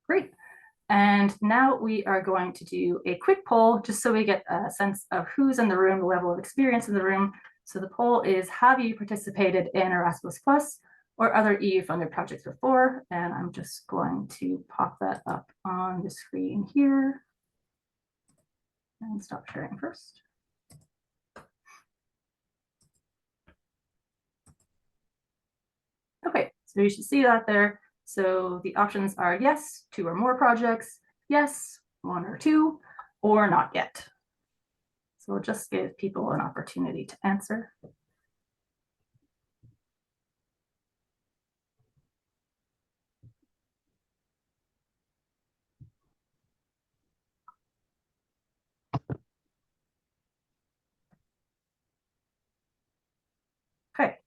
Great. And now we are going to do a quick poll just so we get a sense of who's in the room, the level of experience in the room. So the poll is, have you participated in Erasmus Plus or other EU-funded projects before? And I'm just going to pop that up on the screen here and stop sharing first. Okay, so you should see that there. So the options are yes, 2 or more projects, yes, 1 or 2, or not yet. So we'll just give people an opportunity to answer. Okay.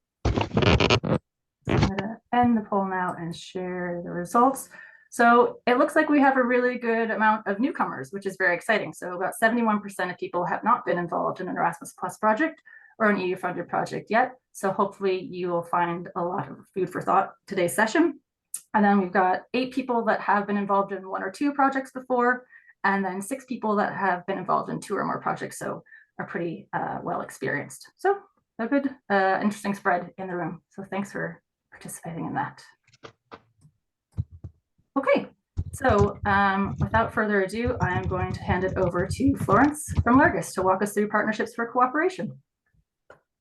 So I'm going to end the poll now and share the results. So it looks like we have a really good amount of newcomers, which is very exciting. So about 71% of people have not been involved in an Erasmus Plus project or an EU-funded project yet. So hopefully you will find a lot of food for thought today's session. And then we've got 8 people that have been involved in 1 or 2 projects before, and then 6 people that have been involved in 2 or more projects, so are pretty well experienced. So a good, interesting spread in the room. So thanks for participating in that. Okay, so without further ado, I am going to hand it over to Florence from Léargas to walk us through partnerships for cooperation.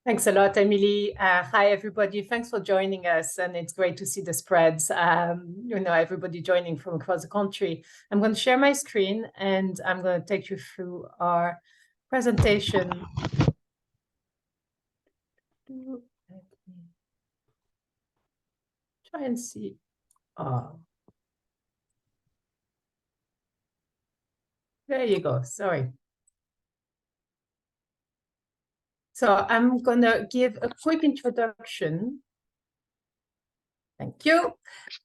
Thanks a lot, Emily. Hi, everybody. Thanks for joining us. And it's great to see the spreads, everybody joining from across the country. I'm going to share my screen and I'm going to take you through our presentation. Let me try and see. Oh. There you go. Sorry. So I'm going to give a quick introduction. Thank you.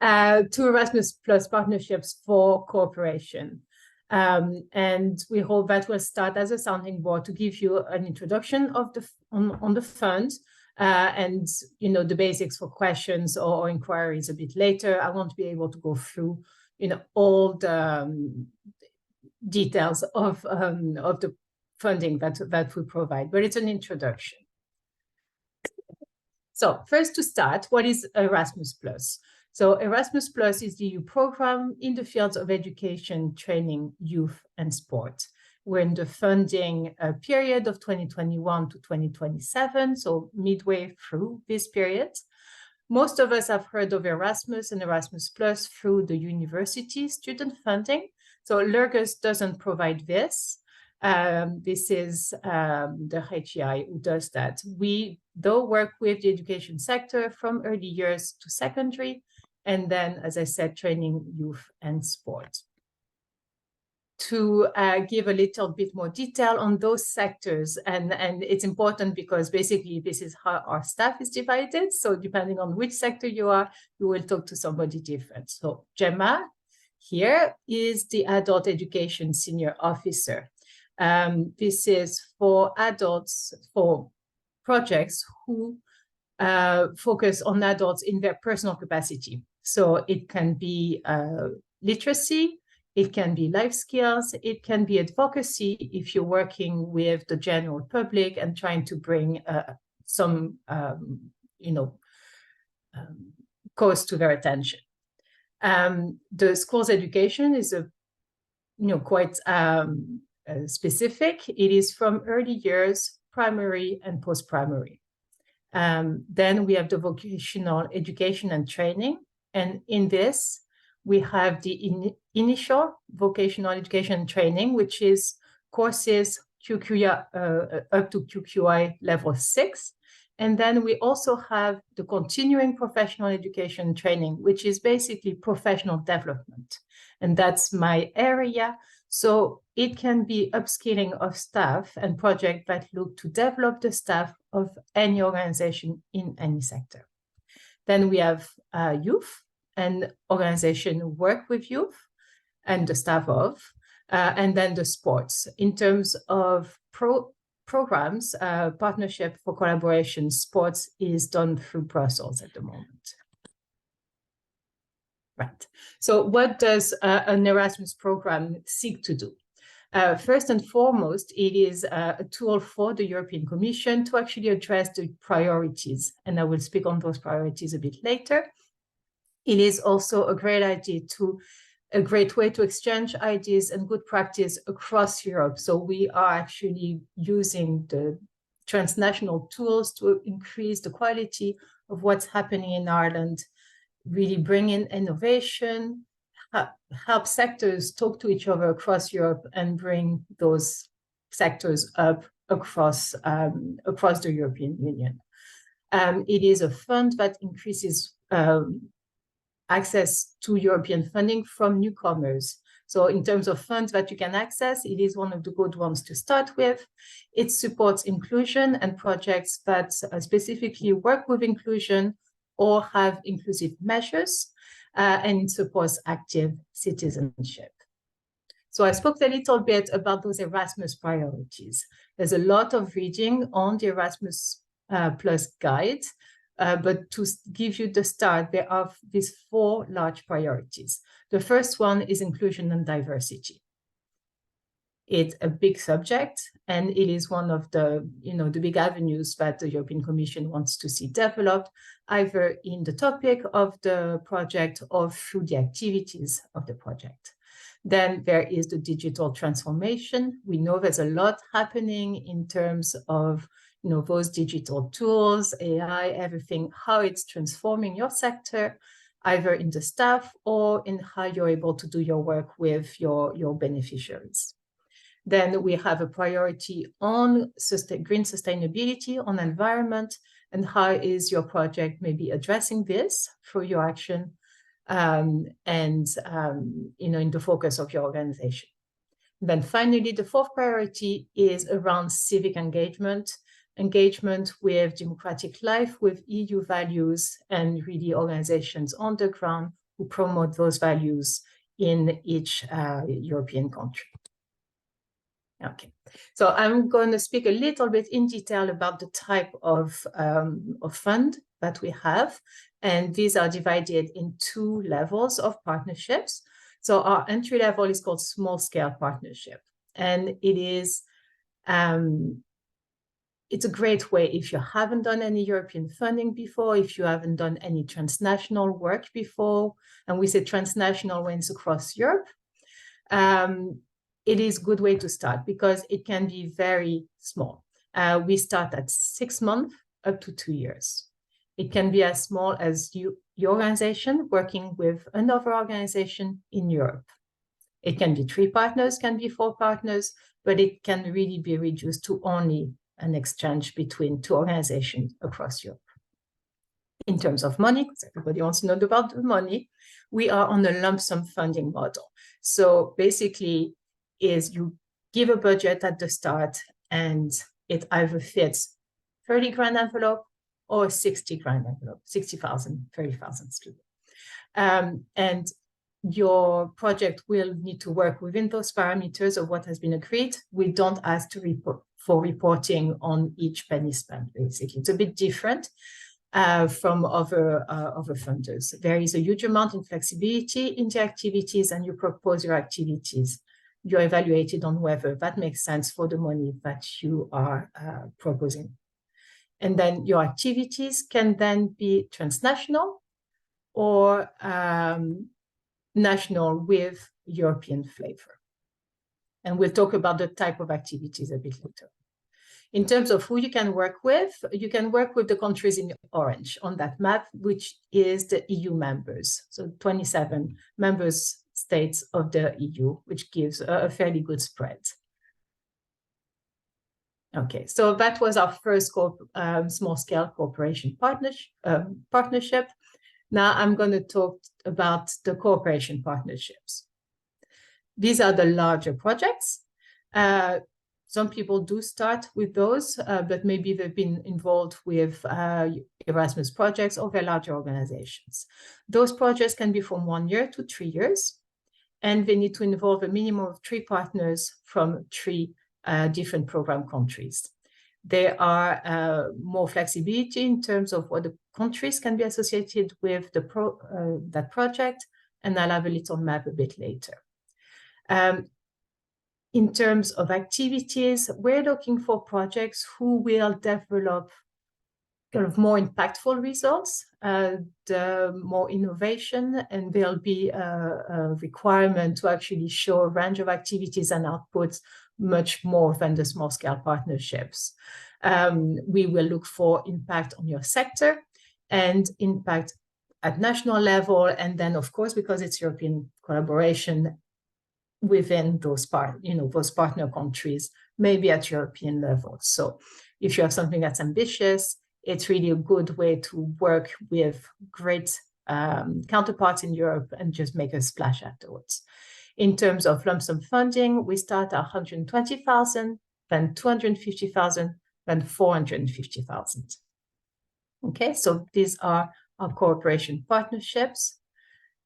To Erasmus Plus partnerships for cooperation. And we hope that will start as a sounding board to give you an introduction of on the fund and the basics for questions or inquiries a bit later. I won't be able to go through all the details of the funding that we provide, but it's an introduction. So first to start, what is Erasmus Plus? So Erasmus Plus is the EU program in the fields of education, training, youth, and sport. We're in the funding period of 2021 to 2027, so midway through this period. Most of us have heard of Erasmus and Erasmus Plus through the university student funding. So Léargas doesn't provide this. This is the HEI who does that. We, though, work with the education sector from early years to secondary, and then, as I said, training, youth, and sport. To give a little bit more detail on those sectors, and it's important because basically this is how our staff is divided. So depending on which sector you are, you will talk to somebody different. So Jemma here is the Adult Education Senior Officer. This is for adults, for projects who focus on adults in their personal capacity. So it can be literacy, it can be life skills, it can be advocacy if you're working with the general public and trying to bring some, cause to their attention. The schools education is quite specific. It is from early years, primary and post-primary. Then we have the vocational education and training. And in this, we have the initial vocational education and training, which is courses QQI, up to QQI level 6. And then we also have the continuing professional education and training, which is basically professional development. And that's my area. So it can be upskilling of staff and projects that look to develop the staff of any organization in any sector. Then we have youth and organization who work with youth and the staff of, and then the sports. In terms of programs, partnership for collaboration, sports is done through Brussels at the moment. Right. So what does an Erasmus program seek to do? First and foremost, it is a tool for the European Commission to actually address the priorities, and I will speak on those priorities a bit later. It is also a great way to exchange ideas and good practice across Europe. So we are actually using the transnational tools to increase the quality of what's happening in Ireland, really bring in innovation, help sectors talk to each other across Europe and bring those sectors up across the European Union. It is a fund that increases access to European funding from newcomers. So in terms of funds that you can access, it is one of the good ones to start with. It supports inclusion and projects that specifically work with inclusion or have inclusive measures, and it supports active citizenship. So I spoke a little bit about those Erasmus priorities. There's a lot of reading on the Erasmus Plus guide, but to give you the start, there are these 4 large priorities. The first one is inclusion and diversity. It's a big subject, and it is one of the, the big avenues that the European Commission wants to see developed, either in the topic of the project or through the activities of the project. Then there is the digital transformation. We know there's a lot happening in terms of those digital tools, AI, everything, how it's transforming your sector, either in the staff or in how you're able to do your work with your beneficiaries. Then we have a priority on green sustainability, on environment, and how is your project maybe addressing this through your action in the focus of your organization. And then finally, the 4th priority is around civic engagement with democratic life, with EU values, and really organizations on the ground who promote those values in each European country. Okay, so I'm going to speak a little bit in detail about the type of fund that we have, and these are divided in 2 levels of partnerships. So our entry level is called small scale partnership, and it is it's a great way if you haven't done any European funding before, if you haven't done any transnational work before, and we say transnational when it's across Europe. It is a good way to start because it can be very small. We start at 6 months up to 2 years. It can be as small as your organization working with another organization in Europe. It can be 3 partners, can be 4 partners, but it can really be reduced to only an exchange between 2 organizations across Europe. In terms of money, because everybody wants to know about the money, we are on a lump sum funding model. So basically, is you give a budget at the start and it either fits 30 grand envelope or 60 grand envelope, 60,000, 30,000. And your project will need to work within those parameters of what has been agreed. We don't ask for reporting on each penny spent, basically. It's a bit different from other funders. There is a huge amount in flexibility in the activities, and you propose your activities. You're evaluated on whether that makes sense for the money that you are proposing. And then your activities can then be transnational or national with European flavor. And we'll talk about the type of activities a bit later. In terms of who you can work with the countries in orange on that map, which is the EU members. So 27 members states of the EU, which gives a fairly good spread. Okay, so that was our first small-scale cooperation partnership. Now I'm going to talk about the cooperation partnerships. These are the larger projects. Some people do start with those, but maybe they've been involved with Erasmus projects or their larger organizations. Those projects can be from 1 year to 3 years, and they need to involve a minimum of 3 partners from 3 different program countries. There are more flexibility in terms of what the countries can be associated with that project, and I'll have a little map a bit later. In terms of activities, we're looking for projects who will develop kind of more impactful results, the more innovation, and there'll be a requirement to actually show a range of activities and outputs much more than the small scale partnerships. We will look for impact on your sector and impact at national level. And then, of course, because it's European collaboration within those those partner countries, maybe at European level. So if you have something that's ambitious, it's really a good way to work with great counterparts in Europe and just make a splash afterwards. In terms of lump sum funding, we start at 120,000, then 250,000, then 450,000. Okay, so these are our cooperation partnerships.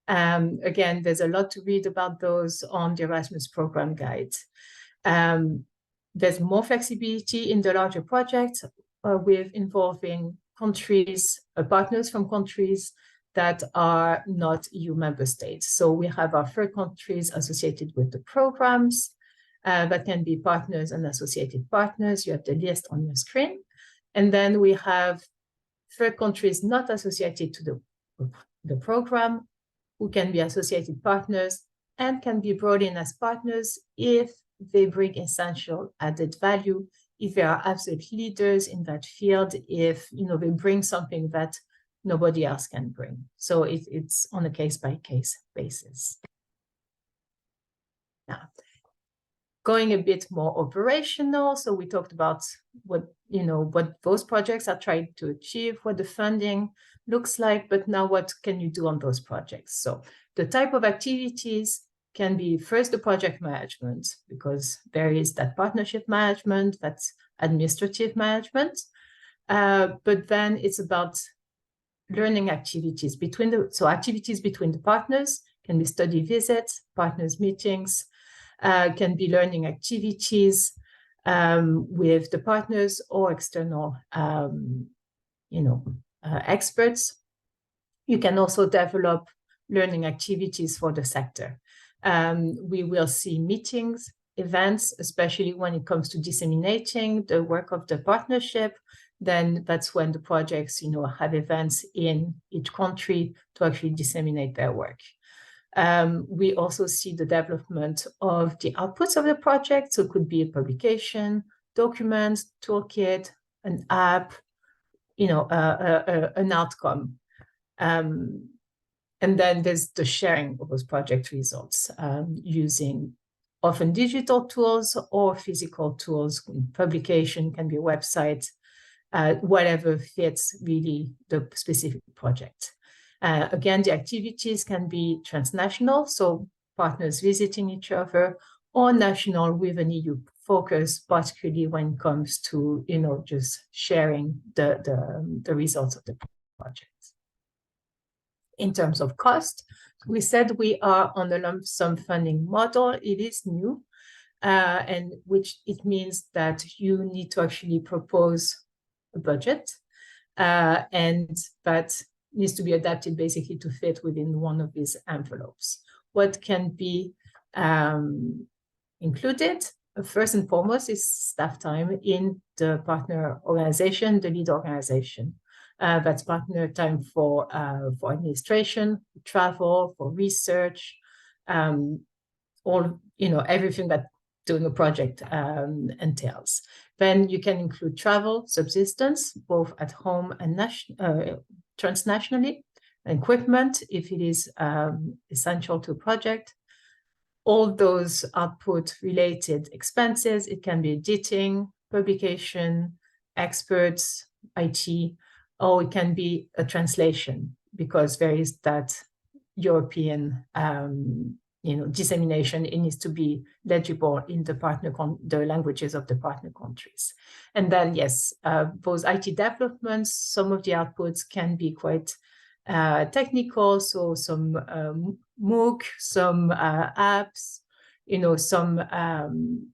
Again, there's a lot to read about those on the Erasmus program guide. There's more flexibility in the larger projects with involving countries, partners from countries that are not EU member states. So we have our third countries associated with the programs that can be partners and associated partners. You have the list on your screen. And then we have third countries not associated to the program, who can be associated partners and can be brought in as partners if they bring essential added value, if they are absolute leaders in that field, if they bring something that nobody else can bring. So it's on a case-by-case basis. Now, going a bit more operational, so we talked about what those projects are trying to achieve, what the funding looks like, but now what can you do on those projects? So the type of activities can be first the project management, because there is that partnership management, that's administrative management, but then it's about learning activities between the partners can be study visits, partners meetings, can be learning activities with the partners or external experts. You can also develop learning activities for the sector. We will see meetings, events, especially when it comes to disseminating the work of the partnership. Then that's when the projects, have events in each country to actually disseminate their work. We also see the development of the outputs of the project. So it could be a publication, documents, toolkit, an app, an outcome. And then there's the sharing of those project results using often digital tools or physical tools. Publication can be a website, whatever fits really the specific project. Again, the activities can be transnational, so partners visiting each other, or national with an EU focus, particularly when it comes to, just sharing the results of the project. In terms of cost, we said we are on the lump sum funding model. It is new, and which it means that you need to actually propose a budget, and that needs to be adapted basically to fit within one of these envelopes. What can be included, first and foremost, is staff time in the partner organization, the lead organization. That's partner time for administration, travel, for research, everything that doing a project entails. Then you can include travel, subsistence, both at home and transnationally, equipment, if it is essential to a project. All those output-related expenses, it can be editing, publication, experts, IT, or it can be a translation, because there is that European dissemination. It needs to be legible in the languages of the partner countries. And then, yes, those IT developments, some of the outputs can be quite technical, so some MOOC, some apps, some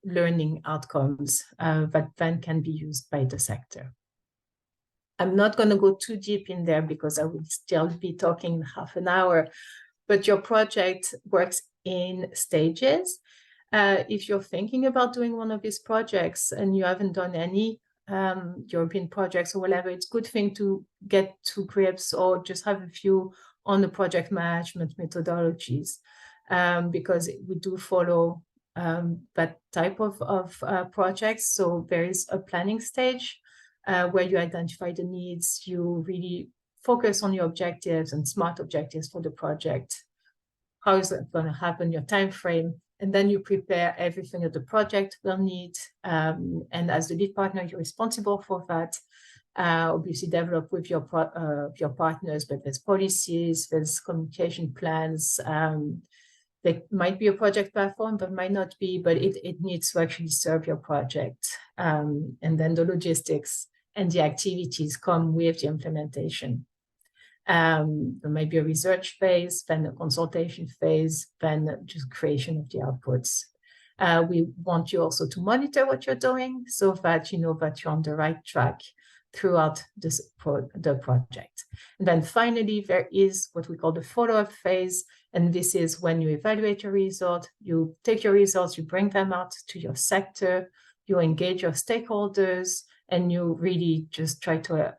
learning outcomes that then can be used by the sector. I'm not going to go too deep in there because I will still be talking half an hour, but your project works in stages. If you're thinking about doing one of these projects and you haven't done any European projects or whatever, it's a good thing to get to grips or just have a few on the project management methodologies, because we do follow that type of projects. So there is a planning stage where you identify the needs, you really focus on your objectives and smart objectives for the project. How is that going to happen, your time frame, and then you prepare everything that the project will need. And as the lead partner, you're responsible for that. Obviously develop with your partners, but there's policies, there's communication plans. There might be a project platform, but might not be, but it needs to actually serve your project. And then the logistics and the activities come with the implementation. There might be a research phase, then a consultation phase, then just creation of the outputs. We want you also to monitor what you're doing so that you know that you're on the right track throughout the project. And then finally, there is what we call the follow-up phase. And this is when you evaluate your result, you take your results, you bring them out to your sector, you engage your stakeholders, and you really just try to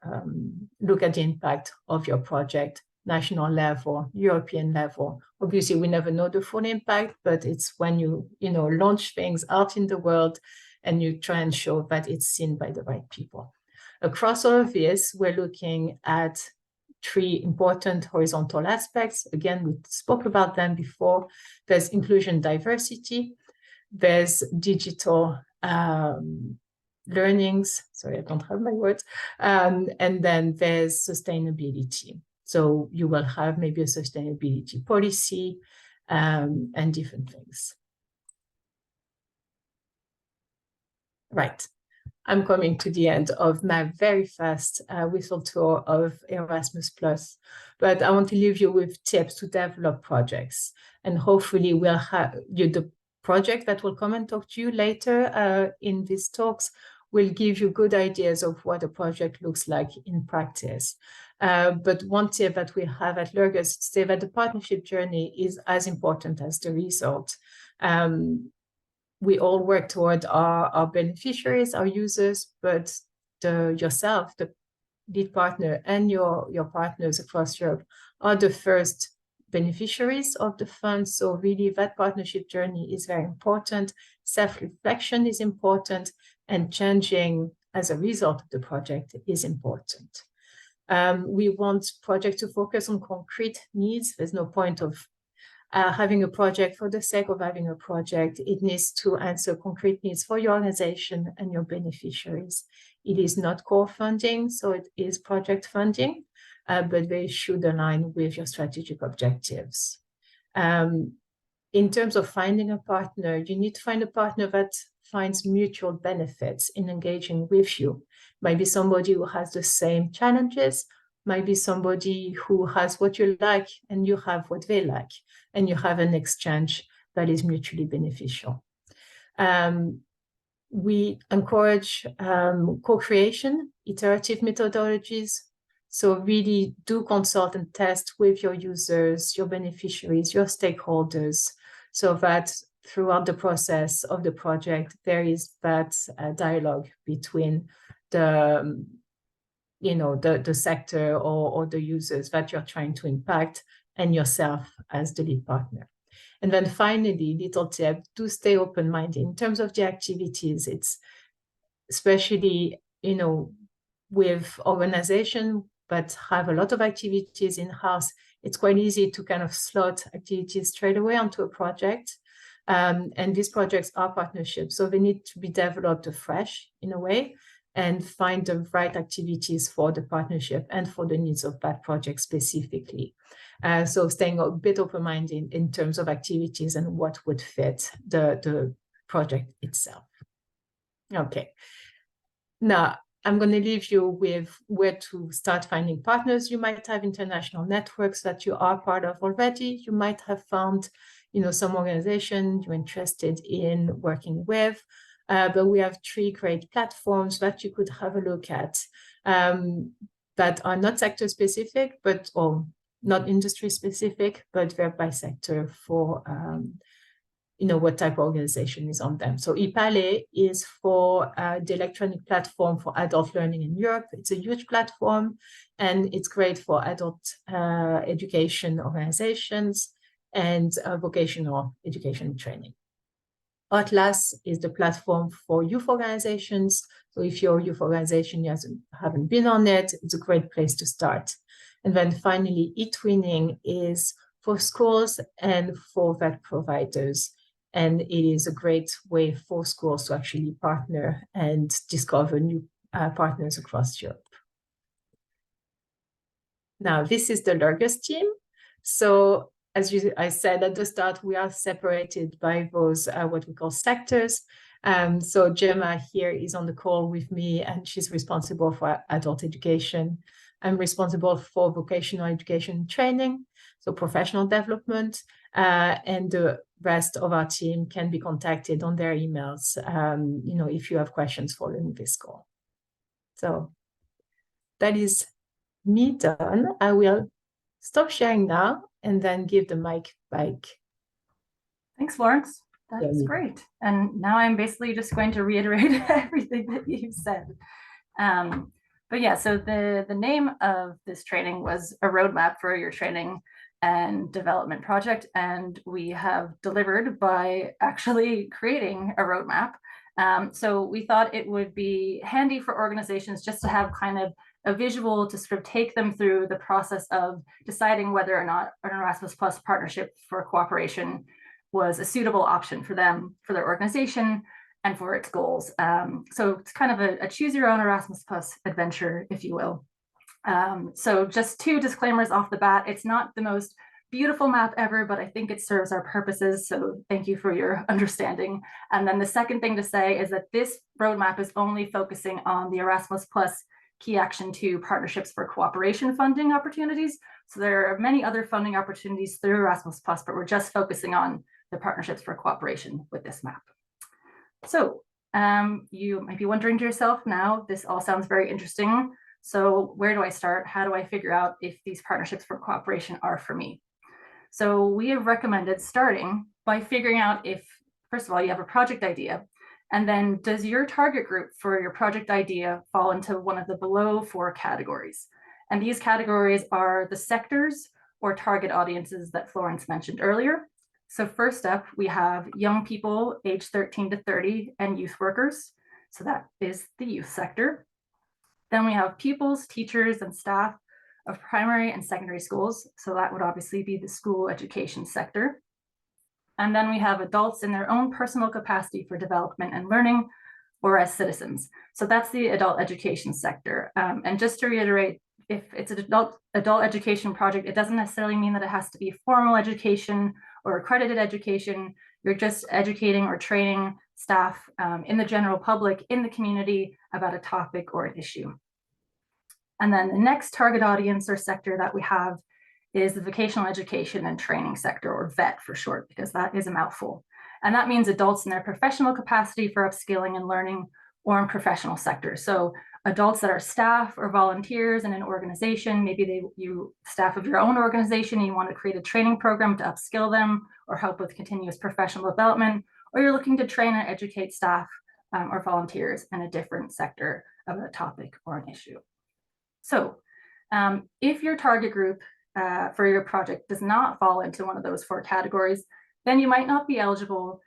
look at the impact of your project, national level, European level. Obviously, we never know the full impact, but it's when you launch things out in the world and you try and show that it's seen by the right people. Across all of this, we're looking at 3 important horizontal aspects. Again, we spoke about them before. There's inclusion, diversity. There's digital learnings. Sorry, I don't have my words. And then there's sustainability. So you will have maybe a sustainability policy and different things. Right. I'm coming to the end of my very fast whistle tour of Erasmus+, but I want to leave you with tips to develop projects. And hopefully we'll have the project that will come and talk to you later in these talks will give you good ideas of what a project looks like in practice. But one tip that we have at Léargas is to say that the partnership journey is as important as the result. We all work toward our beneficiaries, our users, but yourself, the lead partner, and your partners across Europe are the first beneficiaries of the fund. So really that partnership journey is very important. Self-reflection is important, and changing as a result of the project is important. We want projects to focus on concrete needs. There's no point of having a project for the sake of having a project. It needs to answer concrete needs for your organization and your beneficiaries. It is not core funding, so it is project funding, but they should align with your strategic objectives. In terms of finding a partner, you need to find a partner that finds mutual benefits in engaging with you. Might be somebody who has the same challenges, might be somebody who has what you like and you have what they like, and you have an exchange that is mutually beneficial. We encourage co-creation, iterative methodologies. So really do consult and test with your users, your beneficiaries, your stakeholders, so that throughout the process of the project, there is that dialogue between the sector or the users that you're trying to impact and yourself as the lead partner. And then finally, little tip, do stay open-minded. In terms of the activities, it's especially, with organization that have a lot of activities in-house, it's quite easy to kind of slot activities straight away onto a project. And these projects are partnerships, so they need to be developed afresh in a way and find the right activities for the partnership and for the needs of that project specifically. So staying a bit open-minded in terms of activities and what would fit the project itself. Okay. Now, I'm going to leave you with where to start finding partners. You might have international networks that you are part of already. You might have found, some organization you're interested in working with. But we have 3 great platforms that you could have a look at that are not sector specific, but not industry specific, but they're by sector for what type of organization is on them. So IPALE is for the electronic platform for adult learning in Europe. It's a huge platform, and it's great for adult education organizations and vocational education training. Atlas is the platform for youth organizations. So if your youth organization haven't been on it, it's a great place to start. And then finally, eTwinning is for schools and for VET providers. And it is a great way for schools to actually partner and discover new partners across Europe. Now, this is the Léargas team. So as I said at the start, we are separated by those what we call sectors. So Jemma here is on the call with me, and she's responsible for adult education. I'm responsible for vocational education training, so professional development, and the rest of our team can be contacted on their emails, if you have questions following this call. So that is me done. I will stop sharing now and then give the mic back. Thanks, Florence. That's great. And now I'm basically just going to reiterate everything that you've said. But yeah, so the name of this training was a roadmap for your training and development project. And we have delivered by actually creating a roadmap. So we thought it would be handy for organizations just to have kind of a visual to sort of take them through the process of deciding whether or not an Erasmus Plus partnership for cooperation was a suitable option for them, for their organization, and for its goals. So it's kind of a choose your own Erasmus Plus adventure, if you will. So just two disclaimers off the bat. It's not the most beautiful map ever, but I think it serves our purposes. So thank you for your understanding. And then the second thing to say is that this roadmap is only focusing on the Erasmus Plus Key Action 2 partnerships for cooperation funding opportunities. So there are many other funding opportunities through Erasmus Plus, but we're just focusing on the partnerships for cooperation with this map. So you might be wondering to yourself now, this all sounds very interesting. So where do I start? How do I figure out if these partnerships for cooperation are for me? So we have recommended starting by figuring out if, first of all, you have a project idea, and then does your target group for your project idea fall into one of the below 4 categories? And these categories are the sectors or target audiences that Florence mentioned earlier. So first up, we have young people aged 13 to 30 and youth workers. So that is the youth sector. Then we have pupils, teachers, and staff of primary and secondary schools. So that would obviously be the school education sector. And then we have adults in their own personal capacity for development and learning, or as citizens. So that's the adult education sector. And just to reiterate, if it's an adult education project, it doesn't necessarily mean that it has to be formal education or accredited education. You're just educating or training staff in the general public, in the community, about a topic or an issue. And then the next target audience or sector that we have is the vocational education and training sector, or VET for short, because that is a mouthful. And that means adults in their professional capacity for upskilling and learning, or in professional sectors. So adults that are staff or volunteers in an organization, maybe you staff of your own organization, and you want to create a training program to upskill them or help with continuous professional development, or you're looking to train and educate staff or volunteers in a different sector of a topic or an issue. So if your target group for your project does not fall into one of those 4 categories, then you might not be eligible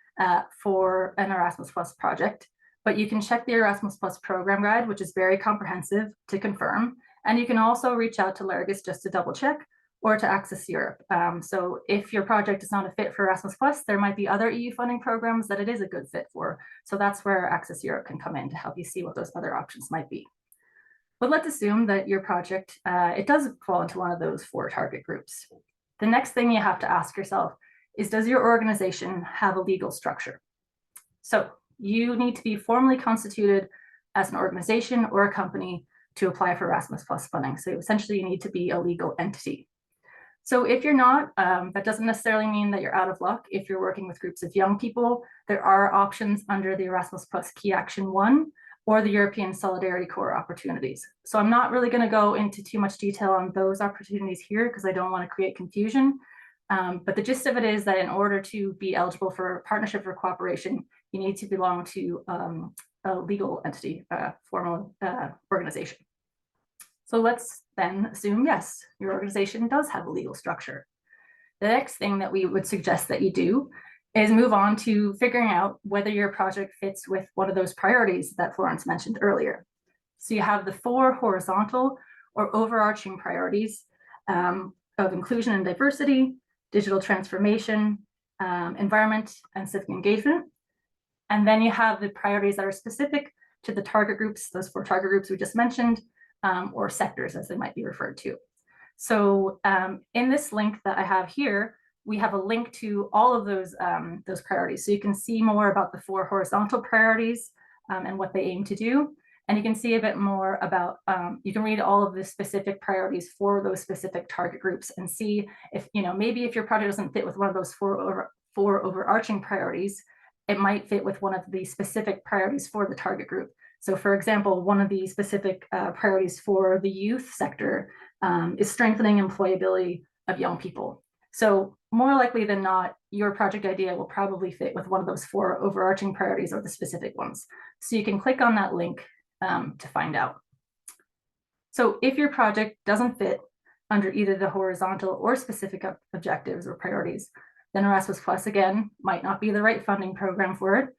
for an Erasmus Plus project, but you can check the Erasmus Plus program guide, which is very comprehensive, to confirm. And you can also reach out to Léargas just to double check, or to Access Europe. So if your project is not a fit for Erasmus Plus, there might be other EU funding programs that it is a good fit for. So that's where Access Europe can come in to help you see what those other options might be. But let's assume that your project, it does fall into one of those 4 target groups. The next thing you have to ask yourself is, does your organization have a legal structure? So you need to be formally constituted as an organization or a company to apply for Erasmus Plus funding. So essentially you need to be a legal entity. So if you're not, that doesn't necessarily mean that you're out of luck. If you're working with groups of young people, there are options under the Erasmus Plus Key Action 1 or the European Solidarity Corps opportunities. So I'm not really going to go into too much detail on those opportunities here because I don't want to create confusion. But the gist of it is that in order to be eligible for partnership or cooperation, you need to belong to a legal entity, formal organization. So let's then assume, yes, your organization does have a legal structure. The next thing that we would suggest that you do is move on to figuring out whether your project fits with one of those priorities that Florence mentioned earlier. So you have the 4 horizontal or overarching priorities of inclusion and diversity, digital transformation, environment, and civic engagement. And then you have the priorities that are specific to the target groups, those 4 target groups we just mentioned, or sectors as they might be referred to. So in this link that I have here, we have a link to all of those priorities. So you can see more about the 4 horizontal priorities and what they aim to do. And you can see a bit more about, you can read all of the specific priorities for those specific target groups and see if, maybe if your project doesn't fit with one of those four overarching priorities, it might fit with one of the specific priorities for the target group. So for example, one of the specific priorities for the youth sector is strengthening employability of young people. So more likely than not, your project idea will probably fit with one of those 4 overarching priorities or the specific ones. So you can click on that link to find out. So if your project doesn't fit under either the horizontal or specific objectives or priorities, then Erasmus Plus, again, might not be the right funding program for it.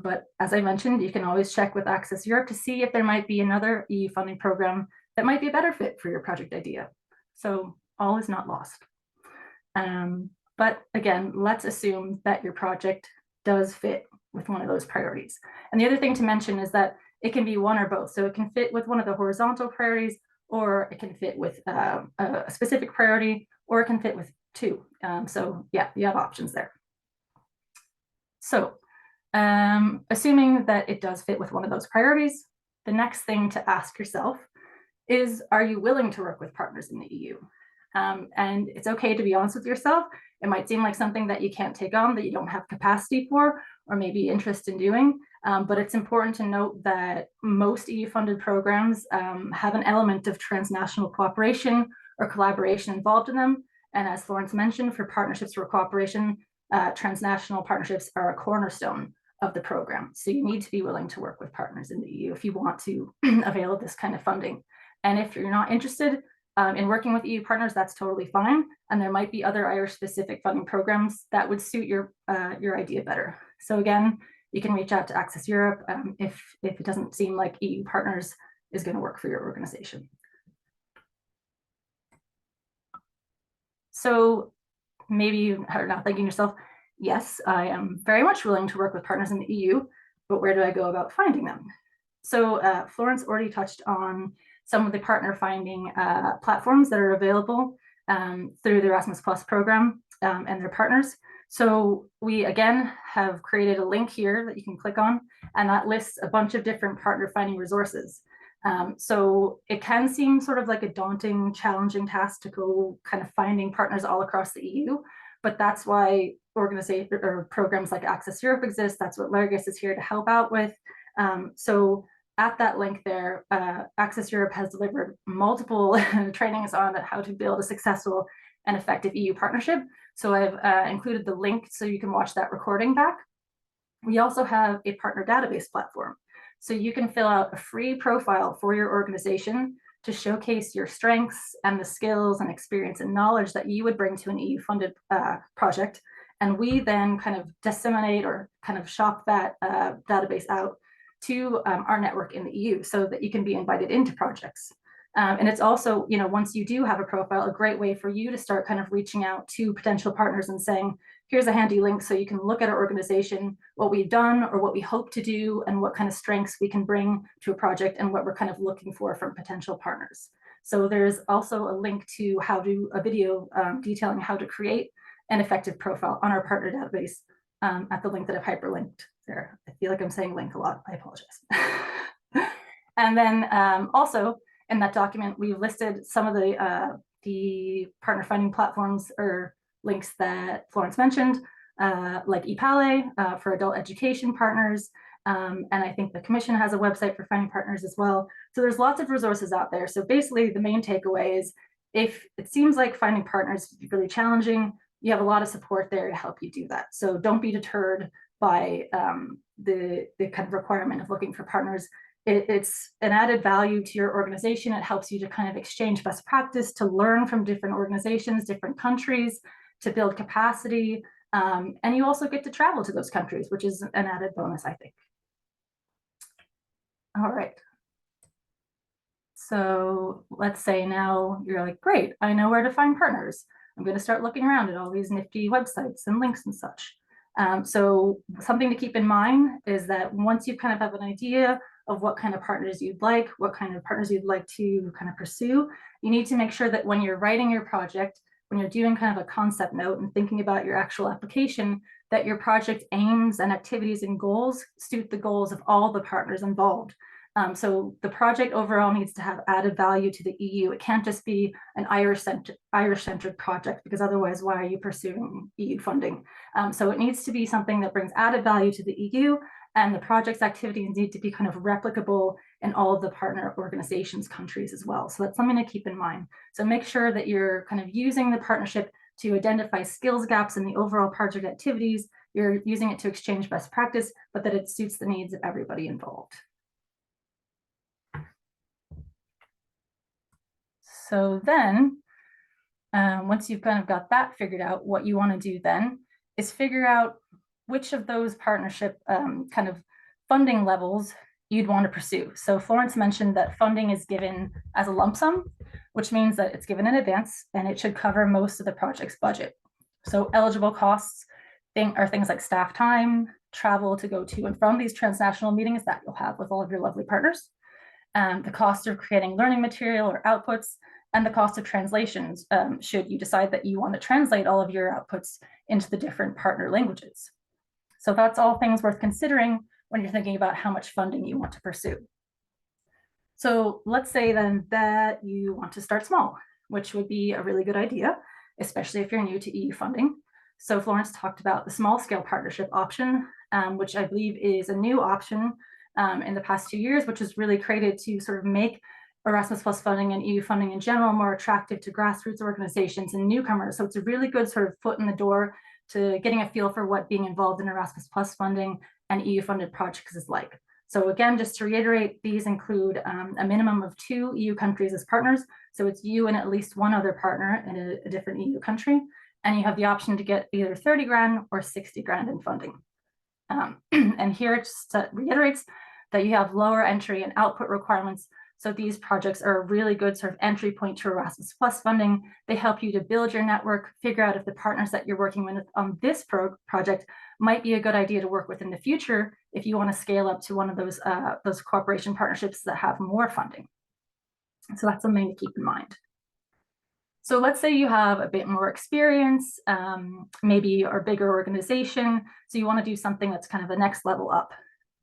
But as I mentioned, you can always check with Access Europe to see if there might be another EU funding program that might be a better fit for your project idea. So all is not lost. But again, let's assume that your project does fit with one of those priorities. And the other thing to mention is that it can be one or both. So it can fit with one of the horizontal priorities, or it can fit with a specific priority, or it can fit with 2. So yeah, you have options there. So assuming that it does fit with one of those priorities, the next thing to ask yourself is, are you willing to work with partners in the EU? And it's okay to be honest with yourself. It might seem like something that you can't take on, that you don't have capacity for, or maybe interest in doing. But it's important to note that most EU-funded programs have an element of transnational cooperation or collaboration involved in them. And as Florence mentioned, for partnerships or cooperation, transnational partnerships are a cornerstone of the program. So you need to be willing to work with partners in the EU if you want to avail of this kind of funding. And if you're not interested in working with EU partners, that's totally fine. And there might be other Irish-specific funding programs that would suit your idea better. So again, you can reach out to Access Europe if it doesn't seem like EU partners is going to work for your organization. So maybe you are now thinking to yourself, yes, I am very much willing to work with partners in the EU, but where do I go about finding them? So Florence already touched on some of the partner finding platforms that are available through the Erasmus Plus program and their partners. So we, again, have created a link here that you can click on, and that lists a bunch of different partner finding resources. So it can seem sort of like a daunting, challenging task to go kind of finding partners all across the EU, but that's why organizations or programs like Access Europe exist. That's what Léargas is here to help out with. So at that link there, Access Europe has delivered multiple trainings on how to build a successful and effective EU partnership. So I've included the link so you can watch that recording back. We also have a partner database platform. So you can fill out a free profile for your organization to showcase your strengths and the skills and experience and knowledge that you would bring to an EU-funded project. And we then kind of disseminate or kind of shop that database out to our network in the EU so that you can be invited into projects. And it's also, once you do have a profile, a great way for you to start kind of reaching out to potential partners and saying, here's a handy link so you can look at our organization, what we've done or what we hope to do, and what kind of strengths we can bring to a project and what we're kind of looking for from potential partners. So there's also a link to a video detailing how to create an effective profile on our partner database at the link that I've hyperlinked there. I feel like I'm saying link a lot, I apologize. And then also in that document, we've listed some of the partner finding platforms or links that Florence mentioned, like ePale for adult education partners, And I think the Commission has a website for finding partners as well. So there's lots of resources out there. So basically the main takeaway is, if it seems like finding partners is really challenging, you have a lot of support there to help you do that. So don't be deterred by the kind of requirement of looking for partners. It's an added value to your organization. It helps you to kind of exchange best practice, to learn from different organizations, different countries, to build capacity. And you also get to travel to those countries, which is an added bonus, I think. All right. So let's say now you're like, great, I know where to find partners. I'm going to start looking around at all these nifty websites and links and such. So something to keep in mind is that once you kind of have an idea of what kind of partners you'd like, what kind of partners you'd like to kind of pursue, you need to make sure that when you're writing your project, when you're doing kind of a concept note and thinking about your actual application, that your project aims and activities and goals suit the goals of all the partners involved. So the project overall needs to have added value to the EU. It can't just be an Irish-centered project, because otherwise, why are you pursuing EU funding? So it needs to be something that brings added value to the EU, and the project's activities need to be kind of replicable in all of the partner organizations' countries as well. So that's something to keep in mind. So make sure that you're kind of using the partnership to identify skills gaps in the overall project activities. You're using it to exchange best practice, but that it suits the needs of everybody involved. So then, once you've kind of got that figured out, what you want to do then is figure out which of those partnership kind of funding levels you'd want to pursue. So Florence mentioned that funding is given as a lump sum, which means that it's given in advance and it should cover most of the project's budget. So eligible costs are things like staff time, travel to go to and from these transnational meetings that you'll have with all of your lovely partners, the cost of creating learning material or outputs, and the cost of translations, should you decide that you want to translate all of your outputs into the different partner languages. So that's all things worth considering when you're thinking about how much funding you want to pursue. So let's say then that you want to start small, which would be a really good idea, especially if you're new to EU funding. So Florence talked about the small scale partnership option, which I believe is a new option in the past 2 years, which is really created to sort of make Erasmus Plus funding and EU funding in general more attractive to grassroots organizations and newcomers. So it's a really good sort of foot in the door to getting a feel for what being involved in Erasmus Plus funding and EU funded projects is like. So again, just to reiterate, these include a minimum of 2 EU countries as partners. So it's you and at least one other partner in a different EU country. And you have the option to get either 30 grand or 60 grand in funding. And here it just reiterates that you have lower entry and output requirements. So these projects are a really good sort of entry point to Erasmus Plus funding. They help you to build your network, figure out if the partners that you're working with on this project might be a good idea to work with in the future if you want to scale up to one of those cooperation partnerships that have more funding. So that's something to keep in mind. So let's say you have a bit more experience, maybe a bigger organization, so you want to do something that's kind of the next level up.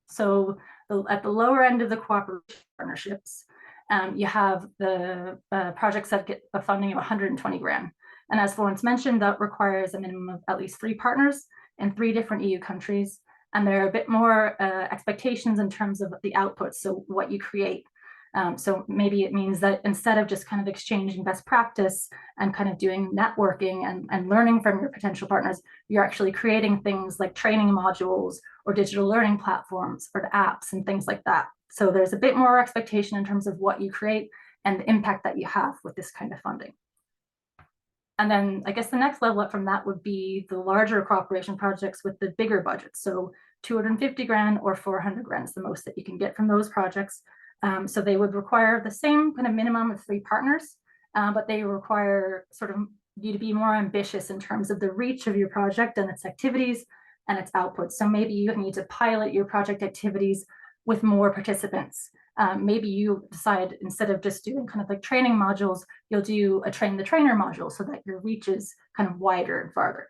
So at the lower end of the cooperation partnerships, you have the projects that get a funding of 120 grand. And as Florence mentioned, that requires a minimum of at least 3 partners in 3 different EU countries. And there are a bit more expectations in terms of the output, so what you create. So maybe it means that instead of just kind of exchanging best practice and kind of doing networking and learning from your potential partners, you're actually creating things like training modules or digital learning platforms or apps and things like that. So there's a bit more expectation in terms of what you create and the impact that you have with this kind of funding. And then I guess the next level up from that would be the larger cooperation projects with the bigger budgets. So 250 grand or 400 grand is the most that you can get from those projects. So they would require the same kind of minimum of 3 partners, but they require sort of you to be more ambitious in terms of the reach of your project and its activities and its outputs. So maybe you need to pilot your project activities with more participants. Maybe you decide instead of just doing kind of like training modules, you'll do a train the trainer module so that your reach is kind of wider and farther.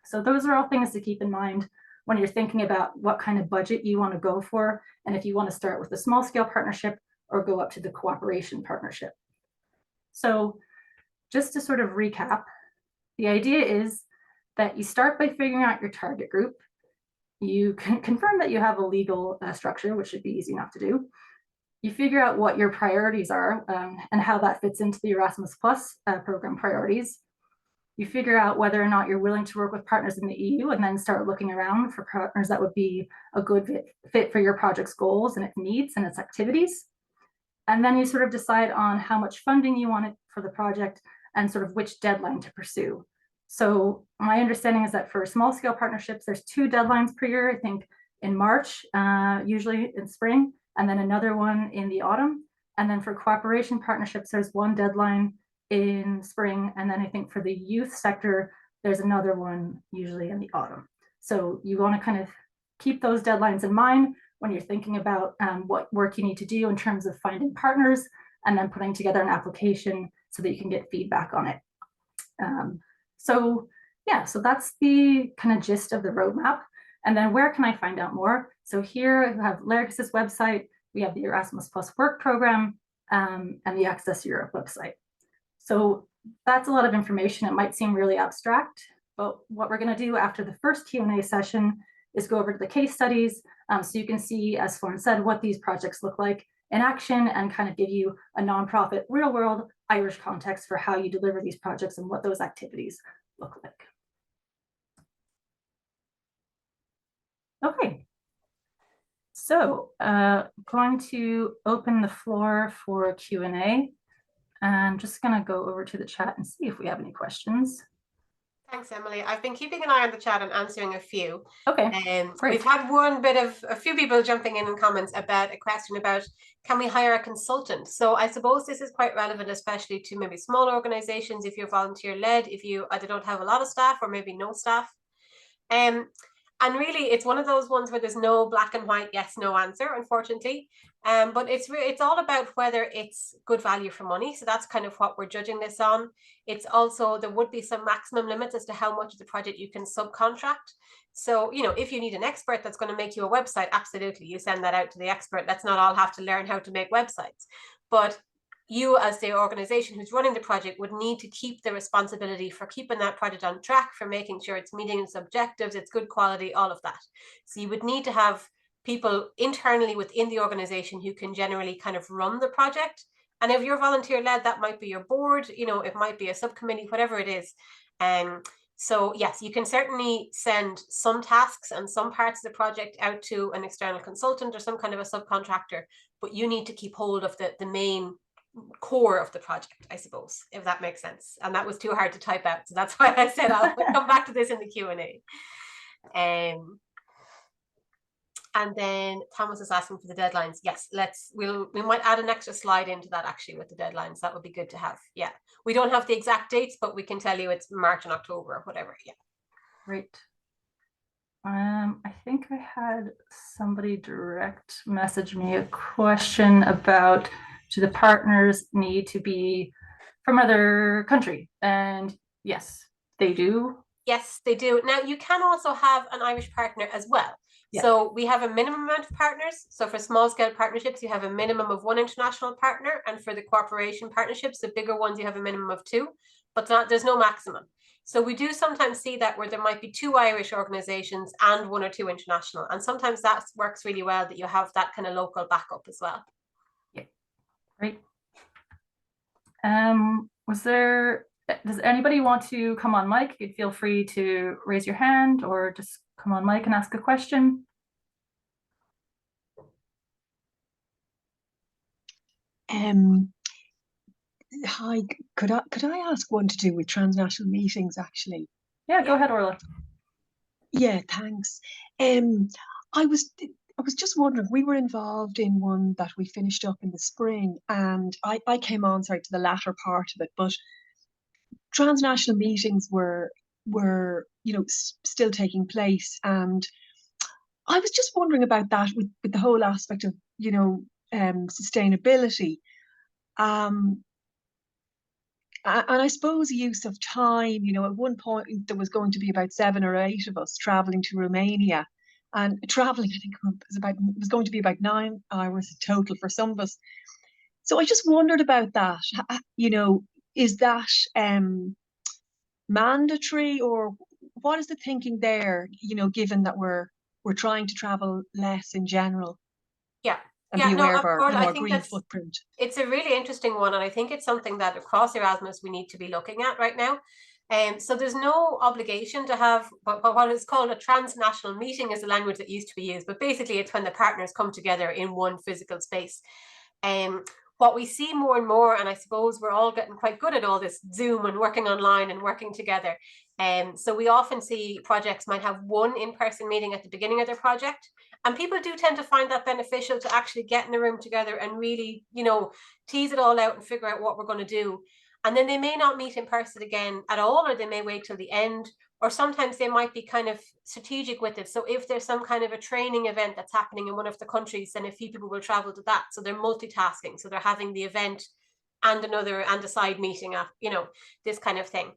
So those are all things to keep in mind when you're thinking about what kind of budget you want to go for, and if you want to start with a small scale partnership or go up to the cooperation partnership. So just to sort of recap, the idea is that you start by figuring out your target group. You can confirm that you have a legal structure, which should be easy enough to do. You figure out what your priorities are and how that fits into the Erasmus Plus program priorities. You figure out whether or not you're willing to work with partners in the EU, and then start looking around for partners that would be a good fit for your project's goals and its needs and its activities. And then you sort of decide on how much funding you want for the project and sort of which deadline to pursue. So my understanding is that for small scale partnerships, there's 2 deadlines per year, I think in March, usually in spring, and then another one in the autumn. And then for cooperation partnerships, there's 1 deadline in spring. And then I think for the youth sector, there's another one usually in the autumn. So you want to kind of keep those deadlines in mind when you're thinking about what work you need to do in terms of finding partners and then putting together an application so that you can get feedback on it. So that's the kind of gist of the roadmap. And then where can I find out more? So here we have Léargas' website, we have the Erasmus Plus work program, and the Access Europe website. So that's a lot of information. It might seem really abstract, but what we're going to do after the first Q&A session is go over to the case studies, so you can see, as Florence said, what these projects look like in action and kind of give you a nonprofit, real world Irish context for how you deliver these projects and what those activities look like. Okay, so going to open the floor for Q&A. I'm just going to go over to the chat and see if we have any questions. Thanks, Emily. I've been keeping an eye on the chat and answering a few. Okay, great. We've had a few people jumping in comments about a question about, can we hire a consultant? So I suppose this is quite relevant, especially to maybe small organizations, if you're volunteer led, if you either don't have a lot of staff or maybe no staff. And really, it's one of those ones where there's no black and white yes, no answer, unfortunately. But it's all about whether it's good value for money. So that's kind of what we're judging this on. It's also, there would be some maximum limits as to how much of the project you can subcontract. So, if you need an expert that's going to make you a website, absolutely, you send that out to the expert. Let's not all have to learn how to make websites. But you, as the organization who's running the project, would need to keep the responsibility for keeping that project on track, for making sure it's meeting its objectives, it's good quality, all of that. So you would need to have people internally within the organization who can generally kind of run the project. And if you're volunteer led, that might be your board, it might be a subcommittee, whatever it is. So yes, you can certainly send some tasks and some parts of the project out to an external consultant or some kind of a subcontractor, but you need to keep hold of the main core of the project, I suppose, if that makes sense. And that was too hard to type out, so that's why I said I'll come back to this in the Q&A. And then Thomas is asking for the deadlines. Yes, we might add an extra slide into that actually with the deadlines. That would be good to have. Yeah, we don't have the exact dates, but we can tell you it's March and October or whatever. Yeah, great. I think I had somebody direct message me a question about, do the partners need to be from other country? And yes, they do. Yes, they do. Now, you can also have an Irish partner as well. Yeah. So we have a minimum amount of partners. So for small scale partnerships, you have a minimum of 1 international partner. And for the cooperation partnerships, the bigger ones, you have a minimum of 2, but there's no maximum. So we do sometimes see that where there might be 2 Irish organizations and 1 or 2 international. And sometimes that works really well, that you have that kind of local backup as well. Yeah, great. Does anybody want to come on mic? You'd feel free to raise your hand or just come on mic and ask a question. Hi, could I ask one to do with transnational meetings, actually? Yeah, go ahead, Orla. Yeah, thanks. I was just wondering, we were involved in one that we finished up in the spring, and I came on, sorry, to the latter part of it, but transnational meetings were still taking place, and I was just wondering about that with the whole aspect of sustainability. And I suppose use of time, at one point there was going to be about 7 or 8 of us traveling to Romania, and traveling, I think it was going to be about 9 hours total for some of us. So I just wondered about that. Is that mandatory, or what is the thinking there, given that we're we're trying to travel less in general Yeah. and Yeah, be no, aware of our, Florence, I our think green that's footprint. it's a really interesting one, and I think it's something that across Erasmus we need to be looking at right now. So there's no obligation to have what is called a transnational meeting is the language that used to be used, but basically it's when the partners come together in one physical space. What we see more and more, and I suppose we're all getting quite good at all this Zoom and working online and working together. So we often see projects might have one in-person meeting at the beginning of their project. And people do tend to find that beneficial to actually get in a room together and really, you know, tease it all out and figure out what we're going to do. And then they may not meet in person again at all, or they may wait till the end, or sometimes they might be kind of strategic with it. So if there's some kind of a training event that's happening in one of the countries, then a few people will travel to that. So they're multitasking. So they're having the event and a side meeting up, you know, this kind of thing.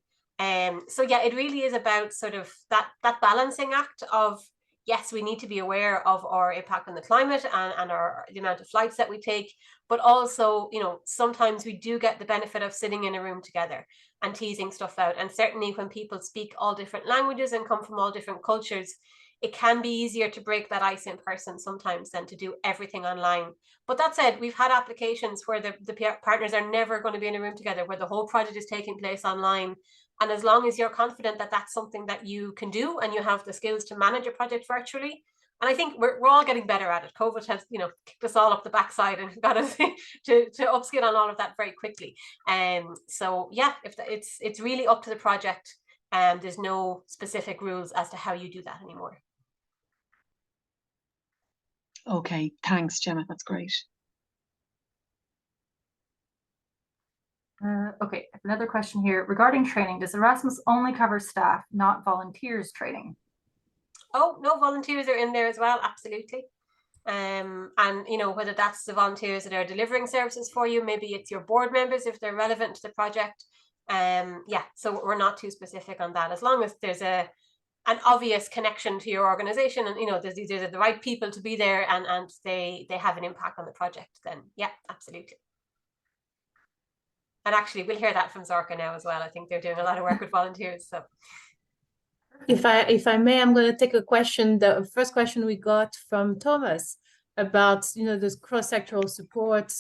So yeah, it really is about sort of that balancing act of, yes, we need to be aware of our impact on the climate and the amount of flights that we take, but also, you know, sometimes we do get the benefit of sitting in a room together and teasing stuff out. And certainly when people speak all different languages and come from all different cultures, it can be easier to break that ice in person sometimes than to do everything online. But that said, we've had applications where the partners are never going to be in a room together, where the whole project is taking place online. And as long as you're confident that that's something that you can do and you have the skills to manage a project virtually, and I think we're all getting better at it. COVID has, you know, kicked us all up the backside and got us to upskill on all of that very quickly. So yeah, it's really up to the project, and there's no specific rules as to how you do that anymore. Okay, thanks, Jemma. That's great. Okay, another question here regarding training. Does Erasmus only cover staff, not volunteers training? Oh, no, volunteers are in there as well, absolutely. And you know, whether that's the volunteers that are delivering services for you, maybe it's your board members if they're relevant to the project. Yeah, so we're not too specific on that. As long as there's an obvious connection to your organization, and you know, there's the right people to be there, and they have an impact on the project, then yeah, absolutely. And actually, we'll hear that from Zorka now as well. I think they're doing a lot of work with volunteers. So, if I may, I'm going to take a question. The first question we got from Thomas about, you know, this cross-sectoral support,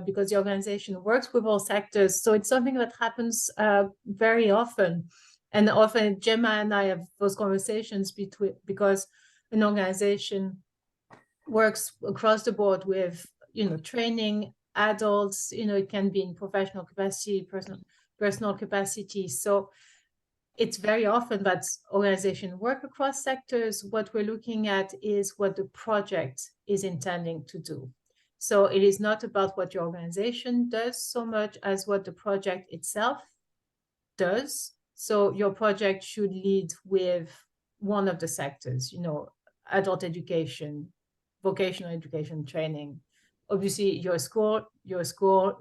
because the organization works with all sectors. So it's something that happens very often. And often Jemma and I have those conversations because an organization works across the board with, you know, training adults, you know, it can be in professional capacity, personal capacity. So it's very often that organizations work across sectors. What we're looking at is what the project is intending to do. So it is not about what your organization does so much as what the project itself does. So your project should lead with one of the sectors, you know, adult education, vocational education training. Obviously, your school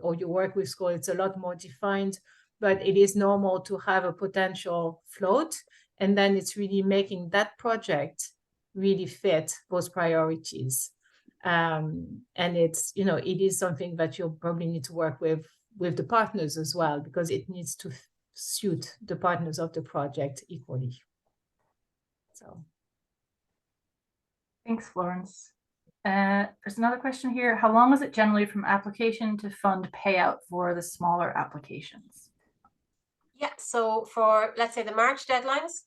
or you work with school, it's a lot more defined, but it is normal to have a potential float. And then it's really making that project really fit those priorities. And it's, you know, it is something that you'll probably need to work with the partners as well, because it needs to suit the partners of the project equally. So. Thanks, Florence. There's another question here. How long is it generally from application to fund payout for the smaller applications? Yeah, so for, let's say, the March deadlines,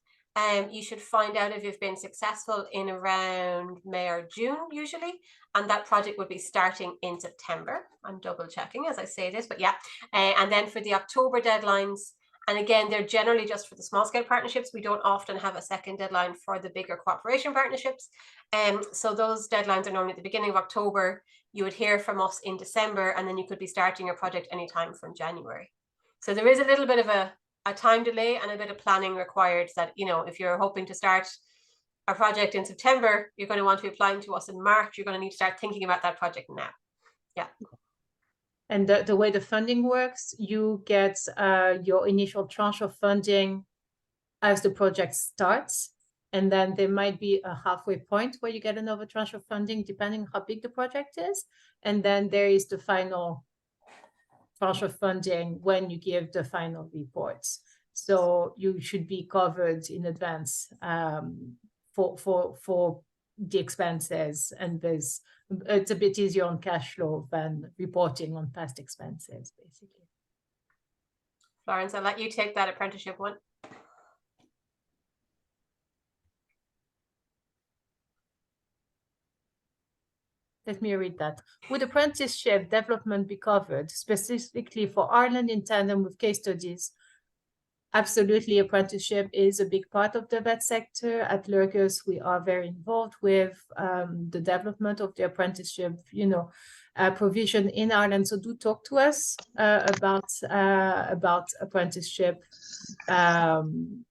you should find out if you've been successful in around May or June usually, and that project would be starting in September. I'm double checking as I say this, but yeah. And then for the October deadlines, and again, they're generally just for the small scale partnerships. We don't often have a second deadline for the bigger cooperation partnerships. So those deadlines are normally at the beginning of October. You would hear from us in December, and then you could be starting your project anytime from January. So there is a little bit of a time delay and a bit of planning required, that, you know, if you're hoping to start a project in September, you're going to want to be applying to us in March. You're going to need to start thinking about that project now. Yeah. And the way the funding works, you get your initial tranche of funding as the project starts. And then there might be a halfway point where you get another tranche of funding, depending on how big the project is. And then there is the final tranche of funding when you give the final reports. So you should be covered in advance for the expenses, and it's a bit easier on cash flow than reporting on past expenses, basically. Florence, I'll let you take that apprenticeship one. Let me read that. Would apprenticeship development be covered specifically for Ireland in tandem with case studies? Absolutely, apprenticeship is a big part of the vet sector. At Léargas, we are very involved with the development of the apprenticeship, provision in Ireland. So do talk to us about apprenticeship. And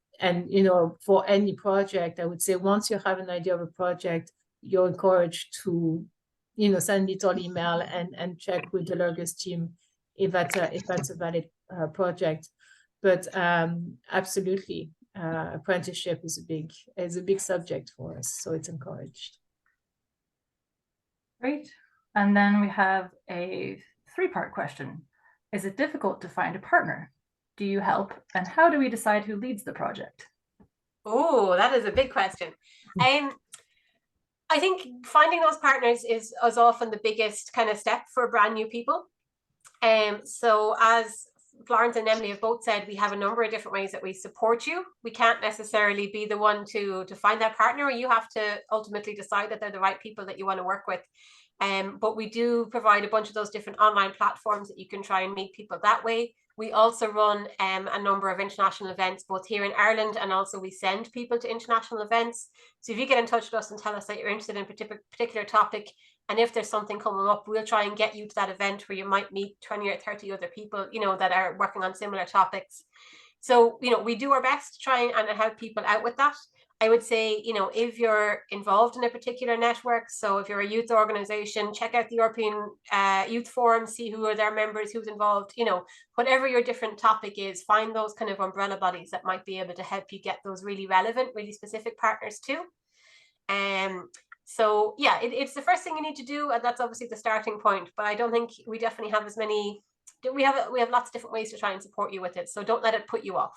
for any project, I would say once you have an idea of a project, you're encouraged to send it on email and check with the Léargas team if that's a valid project. But absolutely, apprenticeship is a big subject for us, so it's encouraged. Great. And then we have a 3-part question. Is it difficult to find a partner? Do you help? And how do we decide who leads the project? Oh, that is a big question. I think finding those partners is often the biggest kind of step for brand new people. So as Florence and Emily have both said, we have a number of different ways that we support you. We can't necessarily be the one to find that partner. You have to ultimately decide that they're the right people that you want to work with. But we do provide a bunch of those different online platforms that you can try and meet people that way. We also run a number of international events, both here in Ireland, and also we send people to international events. So if you get in touch with us and tell us that you're interested in a particular topic, and if there's something coming up, we'll try and get you to that event where you might meet 20 or 30 other people, that are working on similar topics. So, we do our best to try and help people out with that. I would say, if you're involved in a particular network, so if you're a youth organization, check out the European Youth Forum, see who are their members, who's involved, whatever your different topic is, find those kind of umbrella bodies that might be able to help you get those really relevant, really specific partners too. So yeah, it's the first thing you need to do, and that's obviously the starting point. But I don't think we definitely have as many. We have lots of different ways to try and support you with it. So don't let it put you off.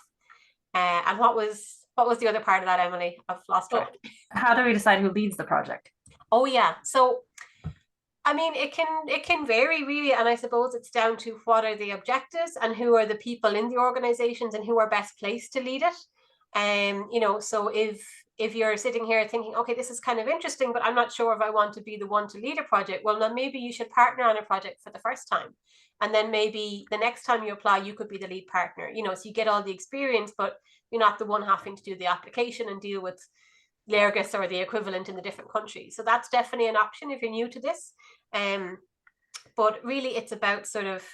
And what was the other part of that, Emily? I've lost track. How do we decide who leads the project? Oh yeah, so I mean, it can vary really, and I suppose it's down to what are the objectives and who are the people in the organizations and who are best placed to lead it. So if you're sitting here thinking, okay, this is kind of interesting, but I'm not sure if I want to be the one to lead a project, well, then maybe you should partner on a project for the first time. And then maybe the next time you apply, you could be the lead partner, so you get all the experience, but you're not the one having to do the application and deal with Léargas or the equivalent in the different countries. So that's definitely an option if you're new to this. But really, it's about sort of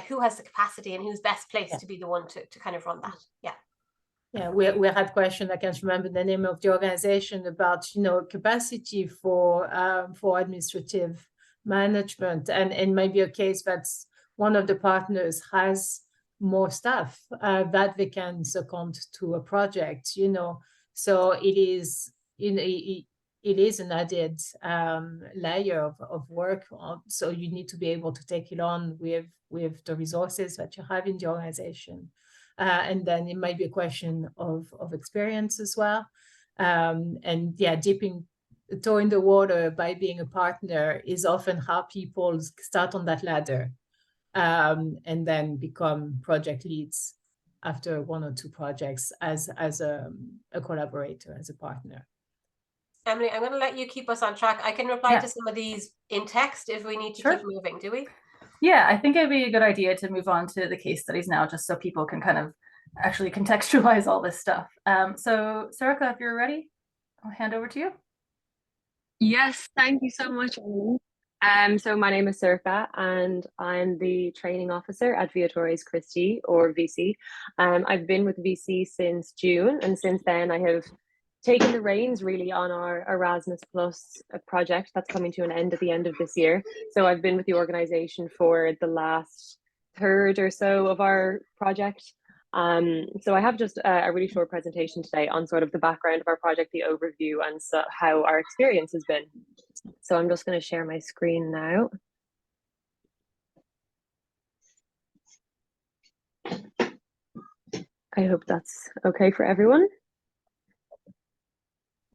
who has the capacity and who's best placed to be the one to kind of run that. Yeah. Yeah, we had question. I can't remember the name of the organization about capacity for administrative management, and maybe a case that's one of the partners has more staff that they can second to a project. So it is it is an added layer of work. So you need to be able to take it on with the resources that you have in the organization. And then it might be a question of experience as well. And yeah, dipping a toe in the water by being a partner is often how people start on that ladder and then become project leads after 1 or 2 projects as a collaborator, as a partner. Emily, I'm going to let you keep us on track. I can reply to some of these in text if we need to keep moving, do we? Yeah, I think it'd be a good idea to move on to the case studies now, just so people can kind of actually contextualize all this stuff. So Sarika, if you're ready, I'll hand over to you. Yes, thank you so much. So my name is Sarika and I'm the training officer at Viatores Christi, or VC. I've been with VC since June, and since then I have taken the reins really on our Erasmus Plus project that's coming to an end at the end of this year. So I've been with the organization for the last third or so of our project. So I have just a really short presentation today on sort of the background of our project, the overview, and so how our experience has been. So I'm just going to share my screen now. I hope that's okay for everyone.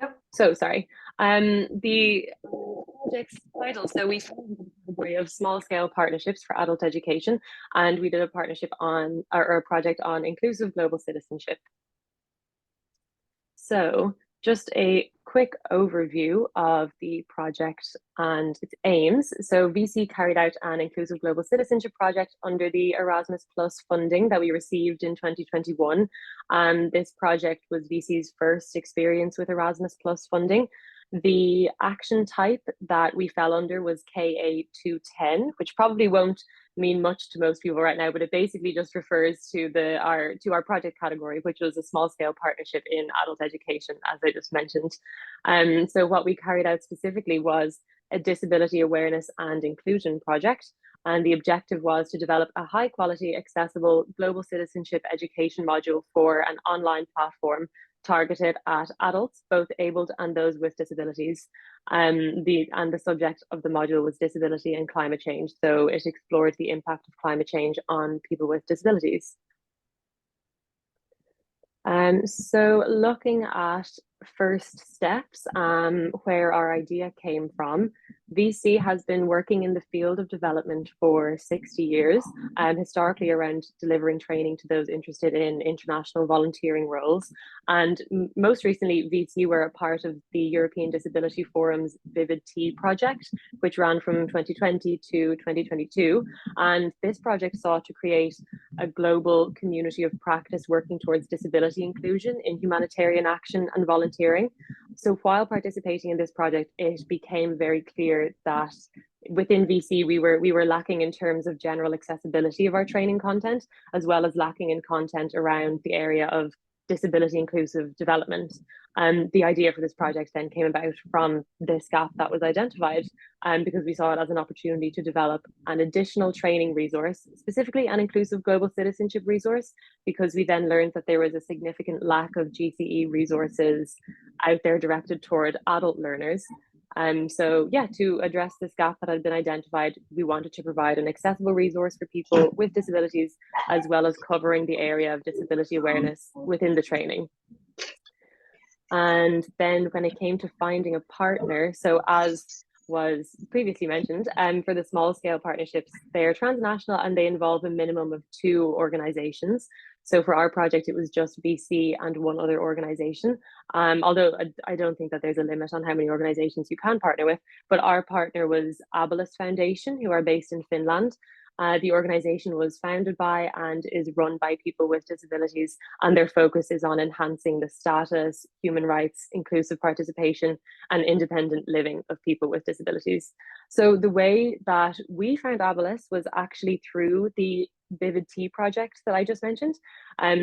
Yep. So sorry. The project's title. So we formed a category of small scale partnerships for adult education, and we did a partnership on or a project on inclusive global citizenship. So just a quick overview of the project and its aims. So VC carried out an inclusive global citizenship project under the Erasmus Plus funding that we received in 2021. And this project was VC's first experience with Erasmus Plus funding. The action type that we fell under was KA 210, which probably won't mean much to most people right now, but it basically just refers to our project category, which was a small scale partnership in adult education, as I just mentioned. So what we carried out specifically was a disability awareness and inclusion project. And the objective was to develop a high quality, accessible global citizenship education module for an online platform targeted at adults, both abled and those with disabilities. The subject of the module was disability and climate change. So it explored the impact of climate change on people with disabilities. So looking at first steps, where our idea came from, VC has been working in the field of development for 60 years, historically around delivering training to those interested in international volunteering roles. And most recently, VC were a part of the European Disability Forum's Vivid T project, which ran from 2020 to 2022. And this project sought to create a global community of practice working towards disability inclusion in humanitarian action and volunteering. So while participating in this project, it became very clear that within VC, we were lacking in terms of general accessibility of our training content, as well as lacking in content around the area of disability inclusive development. The idea for this project then came about from this gap that was identified, because we saw it as an opportunity to develop an additional training resource, specifically an inclusive global citizenship resource, because we then learned that there was a significant lack of GCE resources out there directed toward adult learners. So yeah, to address this gap that had been identified, we wanted to provide an accessible resource for people with disabilities, as well as covering the area of disability awareness within the training. And then when it came to finding a partner, so as was previously mentioned, for the small scale partnerships, they're transnational and they involve a minimum of 2 organizations. So for our project, it was just VC and one other organization. Although I don't think that there's a limit on how many organizations you can partner with, but our partner was Abilis Foundation, who are based in Finland. The organization was founded by and is run by people with disabilities, and their focus is on enhancing the status, human rights, inclusive participation, and independent living of people with disabilities. So the way that we found Abilis was actually through the Vivid T project that I just mentioned,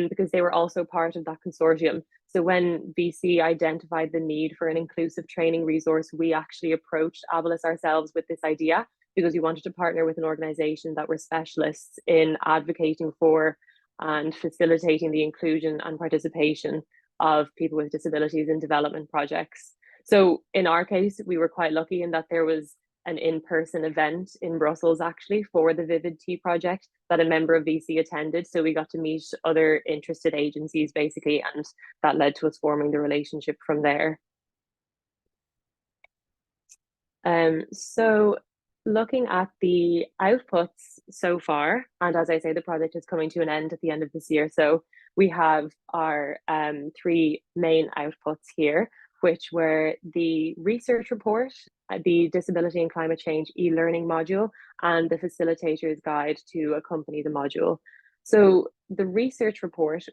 because they were also part of that consortium. So when VC identified the need for an inclusive training resource, we actually approached Abilis ourselves with this idea, because we wanted to partner with an organization that were specialists in advocating for and facilitating the inclusion and participation of people with disabilities in development projects. So in our case, we were quite lucky in that there was an in-person event in Brussels actually for the Vivid T project that a member of VC attended. So we got to meet other interested agencies basically, and that led to us forming the relationship from there. So looking at the outputs so far, and as I say, the project is coming to an end at the end of this year. So we have our 3 main outputs here, which were the research report, the disability and climate change e-learning module, and the facilitator's guide to accompany the module. So the research report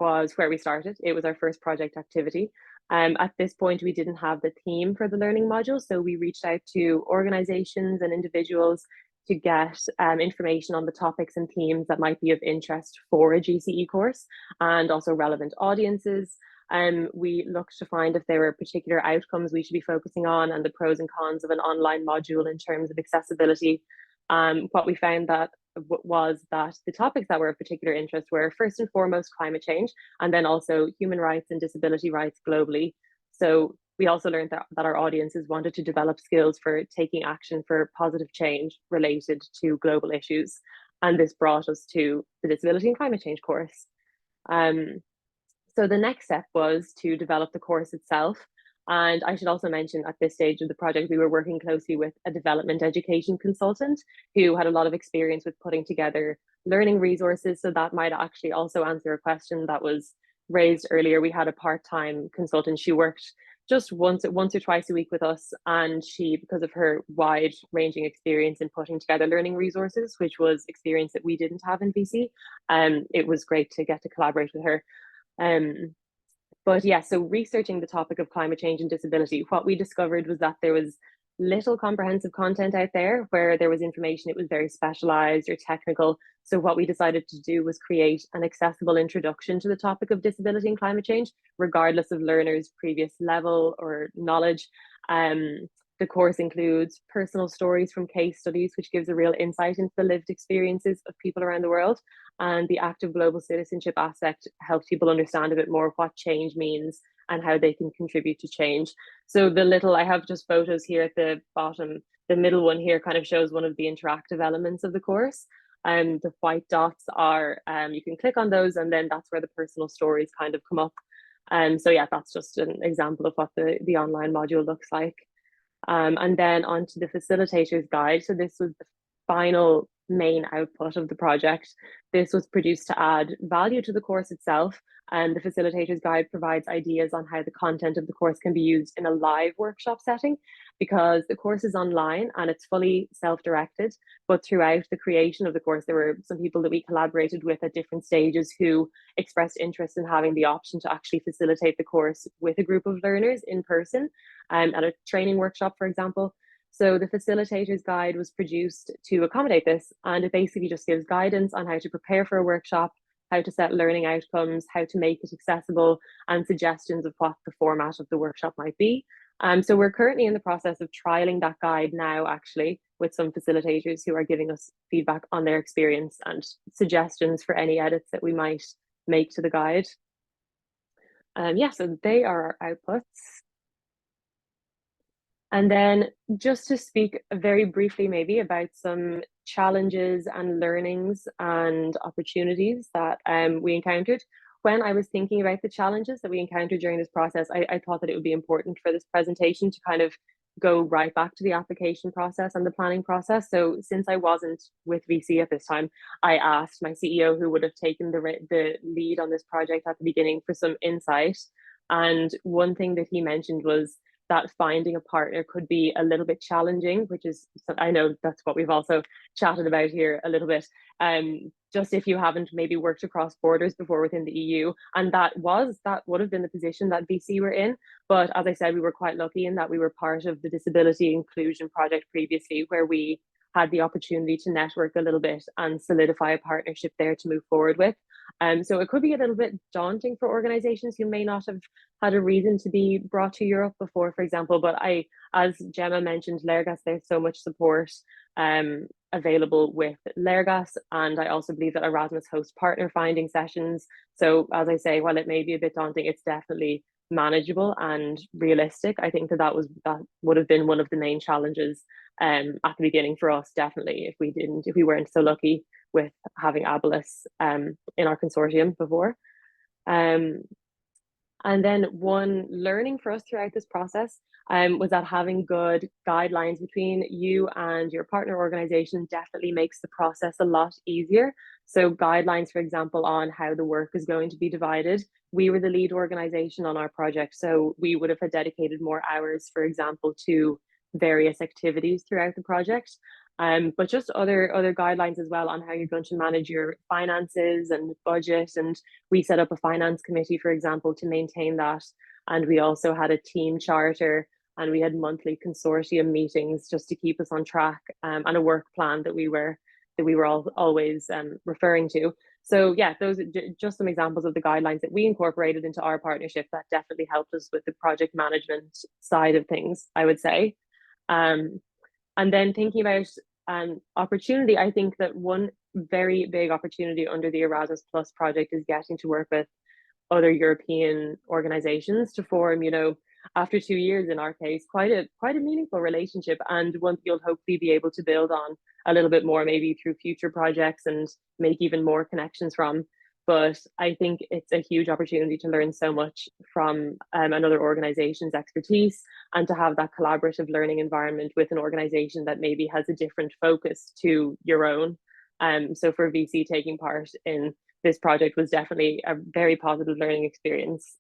was where we started. It was our first project activity. At this point, we didn't have the theme for the learning module, so we reached out to organizations and individuals to get information on the topics and themes that might be of interest for a GCE course, and also relevant audiences. We looked to find if there were particular outcomes we should be focusing on and the pros and cons of an online module in terms of accessibility. What we found was that the topics that were of particular interest were first and foremost climate change, and then also human rights and disability rights globally. So we also learned that our audiences wanted to develop skills for taking action for positive change related to global issues. And this brought us to the disability and climate change course. So the next step was to develop the course itself. And I should also mention at this stage of the project, we were working closely with a development education consultant who had a lot of experience with putting together learning resources. So that might actually also answer a question that was raised earlier. We had a part-time consultant. She worked just once or twice a week with us, and she, because of her wide-ranging experience in putting together learning resources, which was experience that we didn't have in VC, it was great to get to collaborate with her. But yeah, so researching the topic of climate change and disability, what we discovered was that there was little comprehensive content out there. Where there was information, it was very specialized or technical. So what we decided to do was create an accessible introduction to the topic of disability and climate change, regardless of learners' previous level or knowledge. The course includes personal stories from case studies, which gives a real insight into the lived experiences of people around the world. And the active global citizenship aspect helps people understand a bit more what change means and how they can contribute to change. So I have just photos here at the bottom. The middle one here kind of shows one of the interactive elements of the course. The white dots are, you can click on those, and then that's where the personal stories kind of come up. So yeah, that's just an example of what the online module looks like. And then onto the facilitator's guide. So this was the final main output of the project. This was produced to add value to the course itself, and the facilitator's guide provides ideas on how the content of the course can be used in a live workshop setting, because the course is online and it's fully self-directed. But throughout the creation of the course, there were some people that we collaborated with at different stages who expressed interest in having the option to actually facilitate the course with a group of learners in person, at a training workshop, for example. So the facilitator's guide was produced to accommodate this, and it basically just gives guidance on how to prepare for a workshop, how to set learning outcomes, how to make it accessible, and suggestions of what the format of the workshop might be. So we're currently in the process of trialing that guide now, actually, with some facilitators who are giving us feedback on their experience and suggestions for any edits that we might make to the guide. Yeah, so they are our outputs. And then just to speak very briefly maybe about some challenges and learnings and opportunities that we encountered. When I was thinking about the challenges that we encountered during this process, I thought that it would be important for this presentation to kind of go right back to the application process and the planning process. So since I wasn't with VC at this time, I asked my CEO, who would have taken the lead on this project at the beginning, for some insight. And one thing that he mentioned was that finding a partner could be a little bit challenging, which is, I know that's what we've also chatted about here a little bit. Just if you haven't maybe worked across borders before within the EU, and that would have been the position that VC were in. But as I said, we were quite lucky in that we were part of the disability inclusion project previously, where we had the opportunity to network a little bit and solidify a partnership there to move forward with. So it could be a little bit daunting for organizations who may not have had a reason to be brought to Europe before, for example. But as Jemma mentioned, Léargas, there's so much support available with Léargas, and I also believe that Erasmus hosts partner finding sessions. So as I say, while it may be a bit daunting, it's definitely manageable and realistic. I think that would have been one of the main challenges at the beginning for us, definitely, if we weren't so lucky with having Abilis in our consortium before. And then one learning for us throughout this process was that having good guidelines between you and your partner organization definitely makes the process a lot easier. So guidelines, for example, on how the work is going to be divided. We were the lead organization on our project, so we would have had dedicated more hours, for example, to various activities throughout the project. But just other guidelines as well on how you're going to manage your finances and budget. And we set up a finance committee, for example, to maintain that. And we also had a team charter, and we had monthly consortium meetings just to keep us on track, and a work plan that we were always referring to. So yeah, those are just some examples of the guidelines that we incorporated into our partnership that definitely helped us with the project management side of things, I would say. And then thinking about opportunity, I think that one very big opportunity under the Erasmus Plus project is getting to work with other European organizations to form, after 2 years in our case, quite a meaningful relationship, and one you'll hopefully be able to build on a little bit more, maybe through future projects, and make even more connections from. but I think it's a huge opportunity to learn so much from another organization's expertise, and to have that collaborative learning environment with an organization that maybe has a different focus to your own. So for VC, taking part in this project was definitely a very positive learning experience.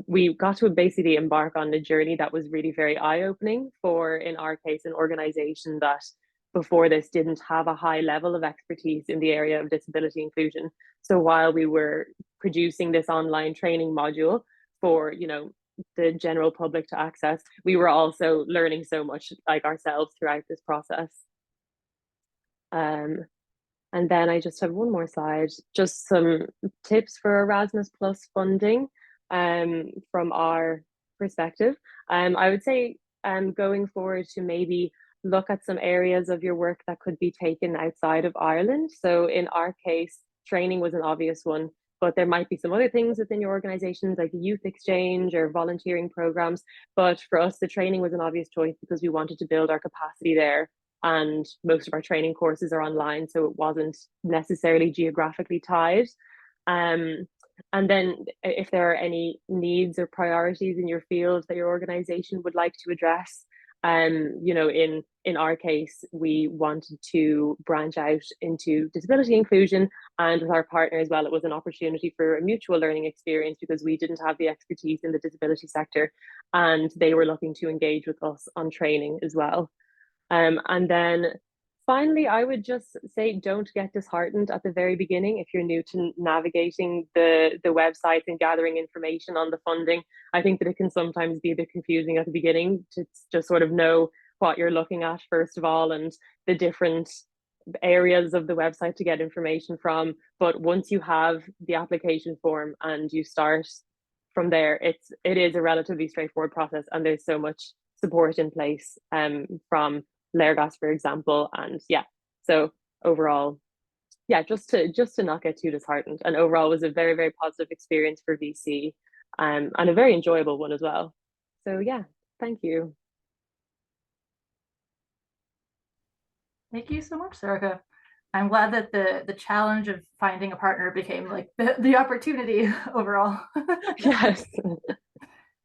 We got to basically embark on a journey that was really very eye-opening for, in our case, an organization that before this didn't have a high level of expertise in the area of disability inclusion. So while we were producing this online training module for, you know, the general public to access, we were also learning so much like ourselves throughout this process. And then I just have one more slide, just some tips for Erasmus Plus funding from our perspective. I would say going forward to maybe look at some areas of your work that could be taken outside of Ireland. So in our case, training was an obvious one, but there might be some other things within your organizations like youth exchange or volunteering programs. But for us, the training was an obvious choice because we wanted to build our capacity there. And most of our training courses are online, so it wasn't necessarily geographically tied. And then if there are any needs or priorities in your field that your organization would like to address, you know, in our case, we wanted to branch out into disability inclusion, and with our partner as well, it was an opportunity for a mutual learning experience because we didn't have the expertise in the disability sector, and they were looking to engage with us on training as well. And then finally, I would just say don't get disheartened at the very beginning if you're new to navigating the websites and gathering information on the funding. I think that it can sometimes be a bit confusing at the beginning to just sort of know what you're looking at first of all, and the different areas of the website to get information from. But once you have the application form and you start from there, it is a relatively straightforward process, and there's so much support in place from Léargas, for example. And yeah, so overall, yeah, just to not get too disheartened. And overall was a very, very positive experience for VC, and a very enjoyable one as well. So yeah, thank you. Thank you so much, Sarika. I'm glad that the challenge of finding a partner became like the opportunity overall. Yes.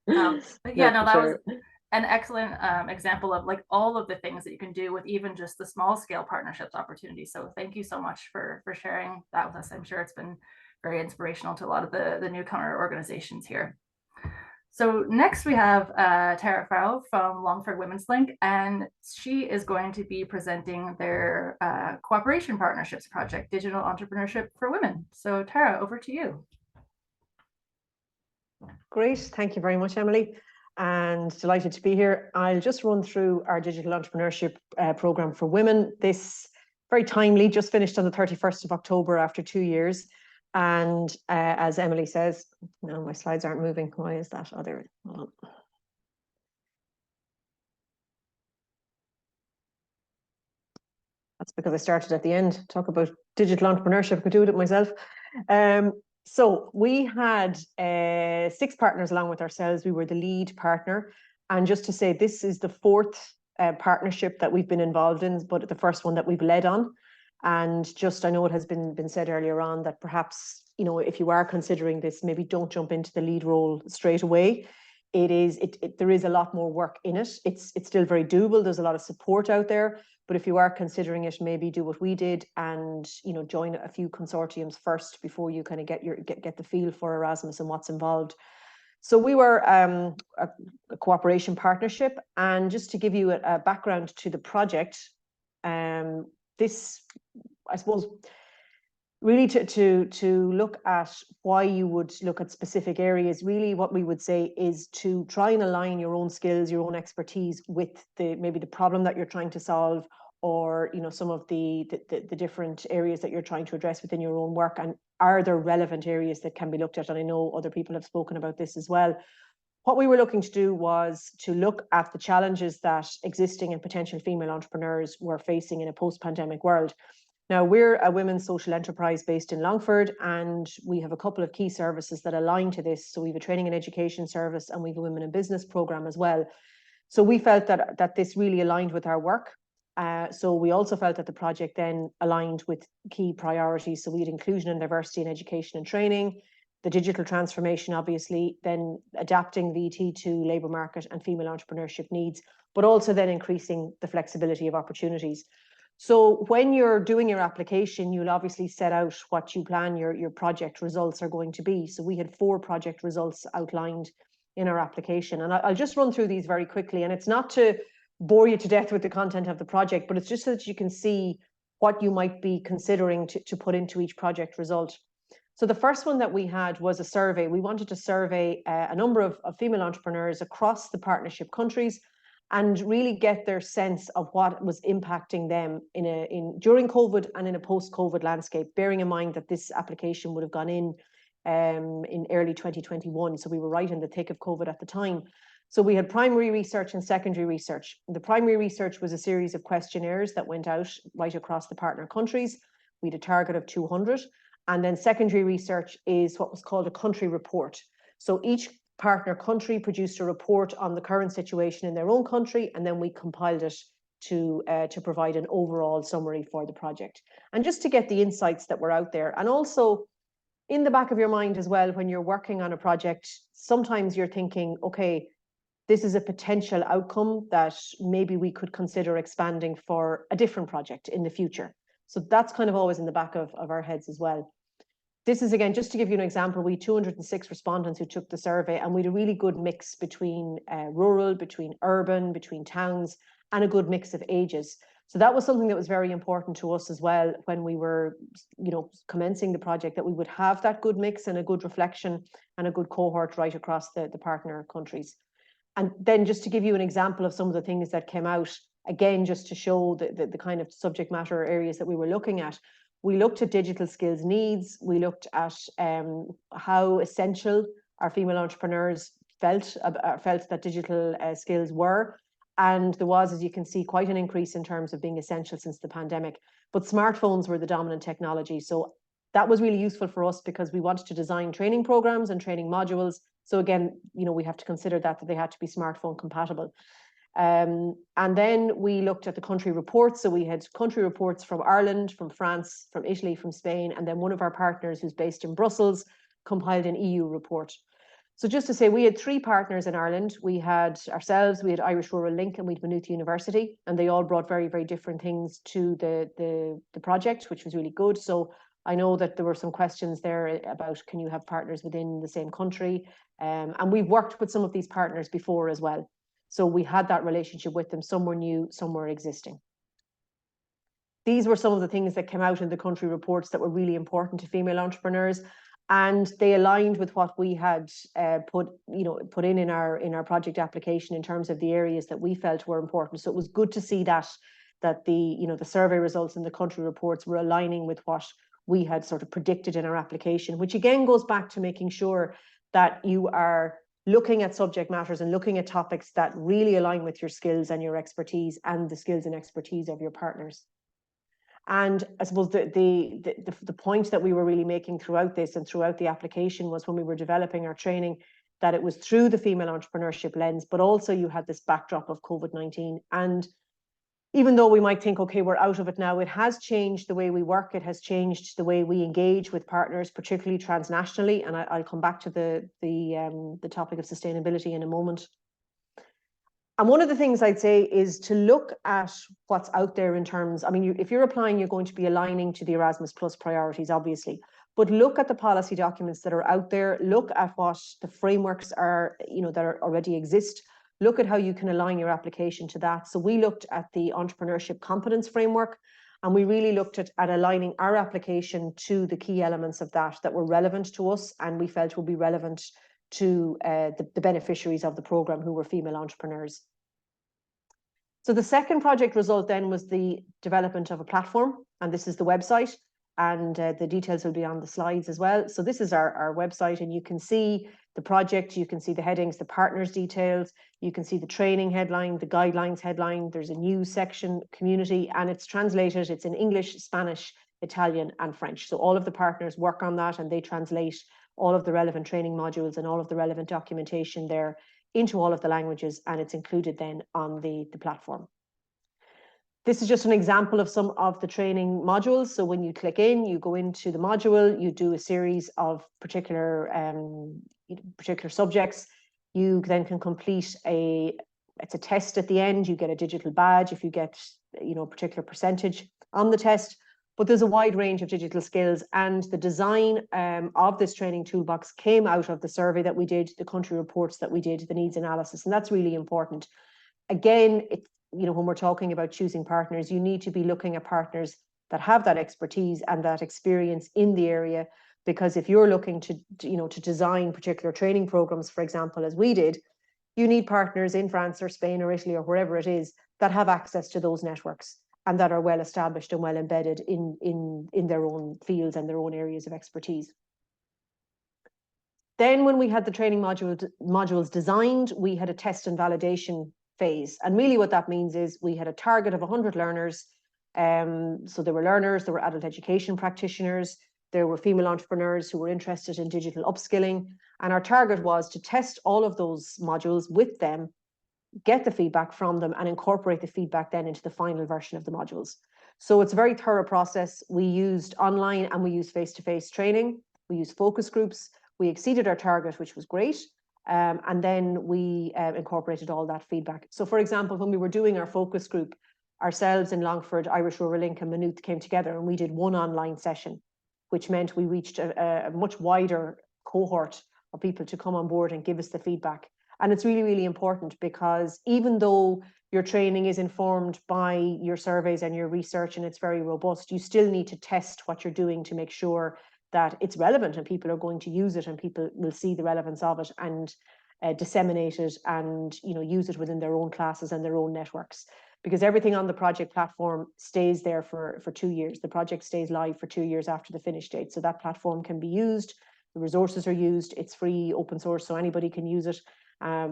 But yeah, no, that sure. was an excellent example of like all of the things that you can do with even just the small scale partnerships opportunity. So thank you so much for sharing that with us. I'm sure it's been very inspirational to a lot of the newcomer organizations here. So next we have Tara Farrell from Longford Women's Link, and she is going to be presenting their cooperation partnerships project, Digital Entrepreneurship for Women. So Tara, over to you. Great, thank you very much, Emily, and delighted to be here. I'll just run through our digital entrepreneurship program for women. This very timely, just finished on the 31st of October after 2 years. And as Emily says, no, my slides aren't moving. Why is that? Oh, there. Hold on. That's because I started at the end. Talk about digital entrepreneurship. I could do it myself. So we had 6 partners along with ourselves. We were the lead partner. And just to say, this is the 4th partnership that we've been involved in, but the first one that we've led on. And just, I know it has been said earlier on that perhaps, you know, if you are considering this, maybe don't jump into the lead role straight away. There is a lot more work in it. It's still very doable. There's a lot of support out there. But if you are considering it, maybe do what we did and, you know, join a few consortiums first before you kind of get the feel for Erasmus and what's involved. So we were a cooperation partnership, and just to give you a background to the project, this, I suppose, really to look at why you would look at specific areas, really what we would say is to try and align your own skills, your own expertise with maybe the problem that you're trying to solve, or, you know, some of the different areas that you're trying to address within your own work, and are there relevant areas that can be looked at? And I know other people have spoken about this as well. What we were looking to do was to look at the challenges that existing and potential female entrepreneurs were facing in a post-pandemic world. Now, we're a women's social enterprise based in Longford, and we have a couple of key services that align to this. So we have a training and education service, and we have a women in business program as well. So we felt that this really aligned with our work. So we also felt that the project then aligned with key priorities. So we had inclusion and diversity in education and training, the digital transformation, obviously, then adapting VT to labour market and female entrepreneurship needs, but also then increasing the flexibility of opportunities. So when you're doing your application, you'll obviously set out what you plan your project results are going to be. So we had 4 project results outlined in our application. And I'll just run through these very quickly. And it's not to bore you to death with the content of the project, but it's just so that you can see what you might be considering to put into each project result. So the first one that we had was a survey. We wanted to survey a number of female entrepreneurs across the partnership countries and really get their sense of what was impacting them during COVID and in a post-COVID landscape, bearing in mind that this application would have gone in early 2021. So we were right in the thick of COVID at the time. So we had primary research and secondary research. The primary research was a series of questionnaires that went out right across the partner countries. We had a target of 200. And then secondary research is what was called a country report. So each partner country produced a report on the current situation in their own country, and then we compiled it to provide an overall summary for the project. And just to get the insights that were out there. And also in the back of your mind as well, when you're working on a project, sometimes you're thinking, okay, this is a potential outcome that maybe we could consider expanding for a different project in the future. So that's kind of always in the back of our heads as well. This is, again, just to give you an example, we had 206 respondents who took the survey, and we had a really good mix between rural, between urban, between towns, and a good mix of ages. So that was something that was very important to us as well when we were, commencing the project, that we would have that good mix and a good reflection and a good cohort right across the partner countries. And then just to give you an example of some of the things that came out, again, just to show the kind of subject matter areas that we were looking at. We looked at digital skills needs. We looked at how essential our female entrepreneurs felt that digital skills were. And there was, as you can see, quite an increase in terms of being essential since the pandemic. But smartphones were the dominant technology. So that was really useful for us because we wanted to design training programs and training modules. So again, we have to consider that they had to be smartphone compatible. And then we looked at the country reports. So we had country reports from Ireland, from France, from Italy, from Spain, and then one of our partners who's based in Brussels compiled an EU report. So just to say, we had 3 partners in Ireland. We had ourselves, we had Irish Rural Link, and we had Maynooth University, and they all brought very, very different things to the project, which was really good. So I know that there were some questions there about, can you have partners within the same country? And we've worked with some of these partners before as well. So we had that relationship with them. Some were new, some were existing. These were some of the things that came out in the country reports that were really important to female entrepreneurs. And they aligned with what we had put in our project application in terms of the areas that we felt were important. So it was good to see that the survey results in the country reports were aligning with what we had sort of predicted in our application, which again goes back to making sure that you are looking at subject matters and looking at topics that really align with your skills and your expertise and the skills and expertise of your partners. And I suppose the point that we were really making throughout this and throughout the application was when we were developing our training, that it was through the female entrepreneurship lens, but also you had this backdrop of COVID-19. And even though we might think, okay, we're out of it now, it has changed the way we work. It has changed the way we engage with partners, particularly transnationally. And I'll come back to the topic of sustainability in a moment. And one of the things I'd say is to look at what's out there in terms, if you're applying, you're going to be aligning to the Erasmus Plus priorities, obviously. But look at the policy documents that are out there. Look at what the frameworks are, that already exist. Look at how you can align your application to that. So we looked at the entrepreneurship competence framework, and we really looked at aligning our application to the key elements of that were relevant to us and we felt would be relevant to the beneficiaries of the program who were female entrepreneurs. So the second project result then was the development of a platform, and this is the website, and the details will be on the slides as well. So this is our website, and you can see the project, you can see the headings, the partners details, you can see the training headline, the guidelines headline, there's a news section, community, and it's translated, it's in English, Spanish, Italian, and French. So all of the partners work on that and they translate all of the relevant training modules and all of the relevant documentation there into all of the languages, and it's included then on the platform. This is just an example of some of the training modules. So when you click in, you go into the module, you do a series of particular subjects. You then can complete it's a test at the end. You get a digital badge if you get, a particular percentage on the test. But there's a wide range of digital skills, and the design of this training toolbox came out of the survey that we did, the country reports that we did, the needs analysis, and that's really important. Again, when we're talking about choosing partners, you need to be looking at partners that have that expertise and that experience in the area, because if you're looking to design particular training programs, for example, as we did, you need partners in France or Spain or Italy or wherever it is that have access to those networks and that are well established and well embedded in their own fields and their own areas of expertise. Then when we had the training modules designed, we had a test and validation phase. And really what that means is we had a target of 100 learners. So there were learners, there were adult education practitioners, there were female entrepreneurs who were interested in digital upskilling. And our target was to test all of those modules with them, get the feedback from them, and incorporate the feedback then into the final version of the modules. So it's a very thorough process. We used online and we used face-to-face training. We used focus groups. We exceeded our target, which was great. And then we incorporated all that feedback. So for example, when we were doing our focus group, ourselves in Longford, Irish Rural Link and Maynooth came together and we did one online session, which meant we reached a much wider cohort of people to come on board and give us the feedback. And it's really, really important, because even though your training is informed by your surveys and your research and it's very robust, you still need to test what you're doing to make sure that it's relevant and people are going to use it and people will see the relevance of it and disseminate it and use it within their own classes and their own networks. Because everything on the project platform stays there for 2 years. The project stays live for 2 years after the finish date. So that platform can be used, the resources are used, it's free, open source, so anybody can use it.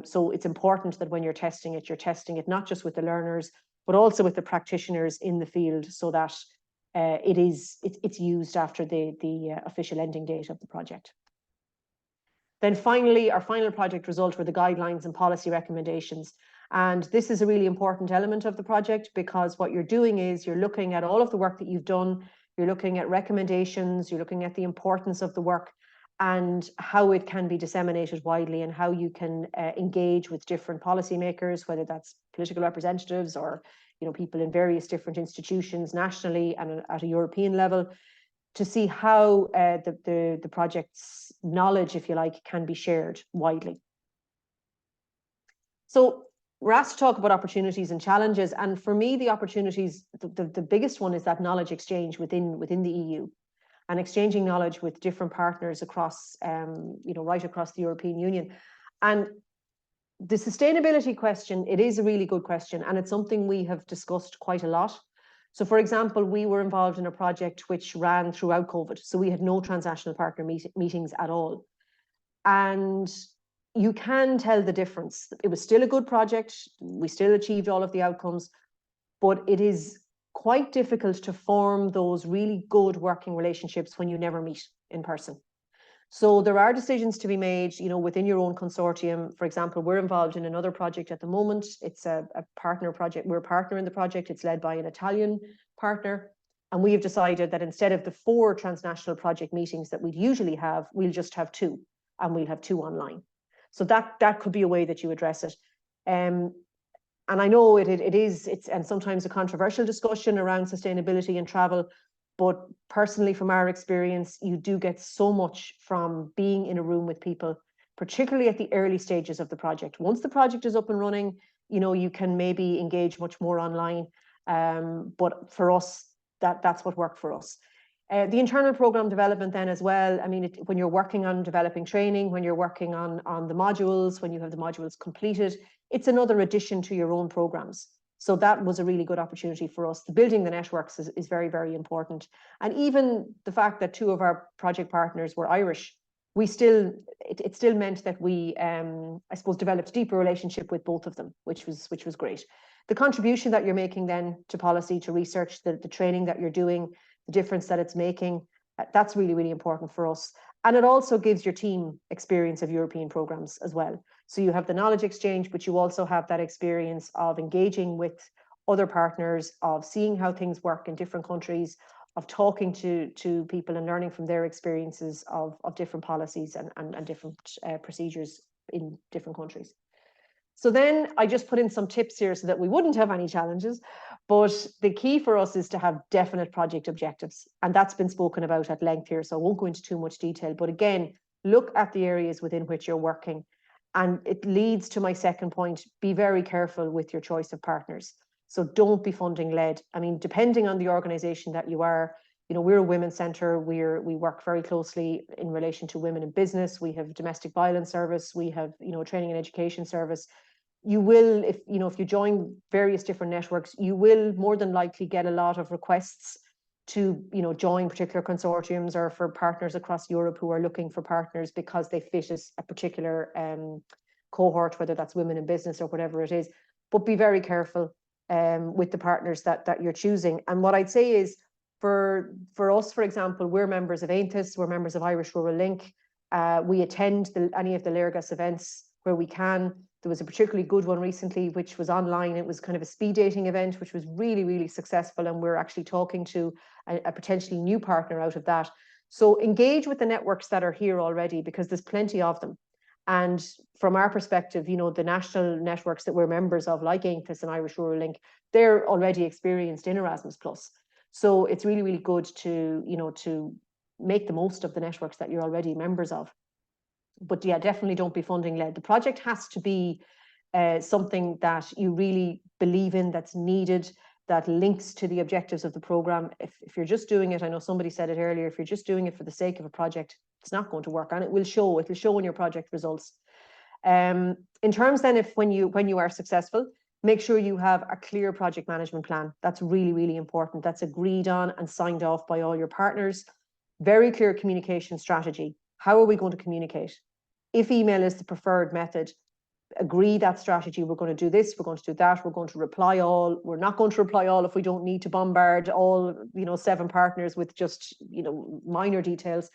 So it's important that when you're testing it not just with the learners, but also with the practitioners in the field, so that it's used after the official ending date of the project. Then finally, our final project result were the guidelines and policy recommendations. And this is a really important element of the project, because what you're doing is you're looking at all of the work that you've done, you're looking at recommendations, you're looking at the importance of the work and how it can be disseminated widely and how you can engage with different policymakers, whether that's political representatives or people in various different institutions nationally and at a European level, to see how the project's knowledge, if you like, can be shared widely. So we're asked to talk about opportunities and challenges. And for me, the opportunities, the biggest one is that knowledge exchange within the EU, and exchanging knowledge with different partners across, right across the European Union. And the sustainability question, it is a really good question, and it's something we have discussed quite a lot. So for example, we were involved in a project which ran throughout COVID. So we had no transnational partner meetings at all. And you can tell the difference. It was still a good project. We still achieved all of the outcomes, but it is quite difficult to form those really good working relationships when you never meet in person. So there are decisions to be made, within your own consortium. For example, we're involved in another project at the moment. It's a partner project. We're a partner in the project. It's led by an Italian partner. And we have decided that instead of the 4 transnational project meetings that we'd usually have, we'll just have 2, and we'll have 2 online. So that could be a way that you address it. And I know it's and sometimes a controversial discussion around sustainability and travel, but personally, from our experience, you do get so much from being in a room with people, particularly at the early stages of the project. Once the project is up and running, you can maybe engage much more online. But for us, that's what worked for us. The internal program development then as well. I mean, when you're working on developing training, when you're working on the modules, when you have the modules completed, it's another addition to your own programs. So that was a really good opportunity for us. The building the networks is very, very important. And even the fact that 2 of our project partners were Irish, it still meant that we, I suppose, developed a deeper relationship with both of them, which was great. The contribution that you're making then to policy, to research, the training that you're doing, the difference that it's making, that's really, really important for us. And it also gives your team experience of European programs as well. So you have the knowledge exchange, but you also have that experience of engaging with other partners, of seeing how things work in different countries, of talking to people and learning from their experiences of different policies and different procedures in different countries. So then I just put in some tips here so that we wouldn't have any challenges. But the key for us is to have definite project objectives. And that's been spoken about at length here, so I won't go into too much detail. But again, look at the areas within which you're working. And it leads to my second point: be very careful with your choice of partners. So don't be funding led. I mean, depending on the organization that you are, you know, we're a women's centre. We work very closely in relation to women in business. We have domestic violence service. We have, you know, training and education service. You will, if you join various different networks, you will more than likely get a lot of requests to, you know, join particular consortiums or for partners across Europe who are looking for partners because they fit a particular cohort, whether that's women in business or whatever it is. But be very careful with the partners that you're choosing. And what I'd say is, for us, for example, we're members of AINTHIS, we're members of Irish Rural Link. We attend any of the Léargas events where we can. There was a particularly good one recently, which was online. It was kind of a speed dating event, which was really, really successful. And we're actually talking to a potentially new partner out of that. So engage with the networks that are here already, because there's plenty of them. And from our perspective, you know, the national networks that we're members of, like AINTHIS and Irish Rural Link, they're already experienced in Erasmus+. So it's really, really good to, you know, to make the most of the networks that you're already members of. But yeah, definitely don't be funding led. The project has to be something that you really believe in, that's needed, that links to the objectives of the program. If you're just doing it, I know somebody said it earlier, if you're just doing it for the sake of a project, it's not going to work, and it will show in your project results. In terms then, when you are successful, make sure you have a clear project management plan. That's really, really important. That's agreed on and signed off by all your partners. Very clear communication strategy. How are we going to communicate? If email is the preferred method, agree that strategy. We're going to do this, we're going to do that, we're going to reply all. We're not going to reply all if we don't need to bombard all, you know, 7 partners with just, you know, minor details.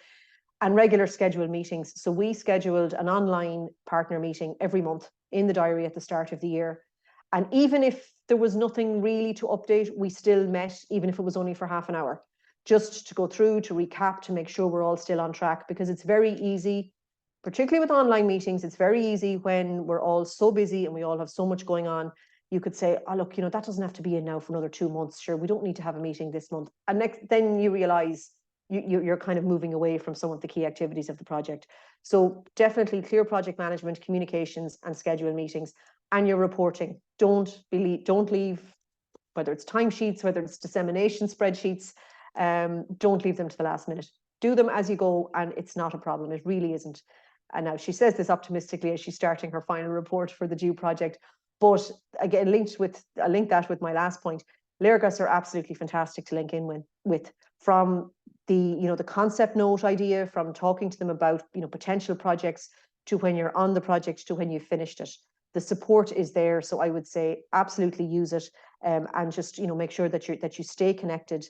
And regular scheduled meetings. So we scheduled an online partner meeting every month in the diary at the start of the year. And even if there was nothing really to update, we still met, even if it was only for half an hour, just to go through, to recap, to make sure we're all still on track. Because it's very easy, particularly with online meetings, it's very easy when we're all so busy and we all have so much going on. You could say, oh, look, you know, that doesn't have to be in now for another 2 months. Sure, we don't need to have a meeting this month. And then you realize you're kind of moving away from some of the key activities of the project. So definitely clear project management, communications, and schedule meetings. And your reporting. Don't leave, whether it's timesheets, whether it's dissemination spreadsheets, don't leave them to the last minute. Do them as you go, and it's not a problem. It really isn't. And now she says this optimistically as she's starting her final report for the due project. But again, I link that with my last point. Léargas are absolutely fantastic to link in with, from the concept note idea, from talking to them about, you know, potential projects, to when you're on the project, to when you've finished it. The support is there. So I would say absolutely use it, and just, you know, make sure that you stay connected,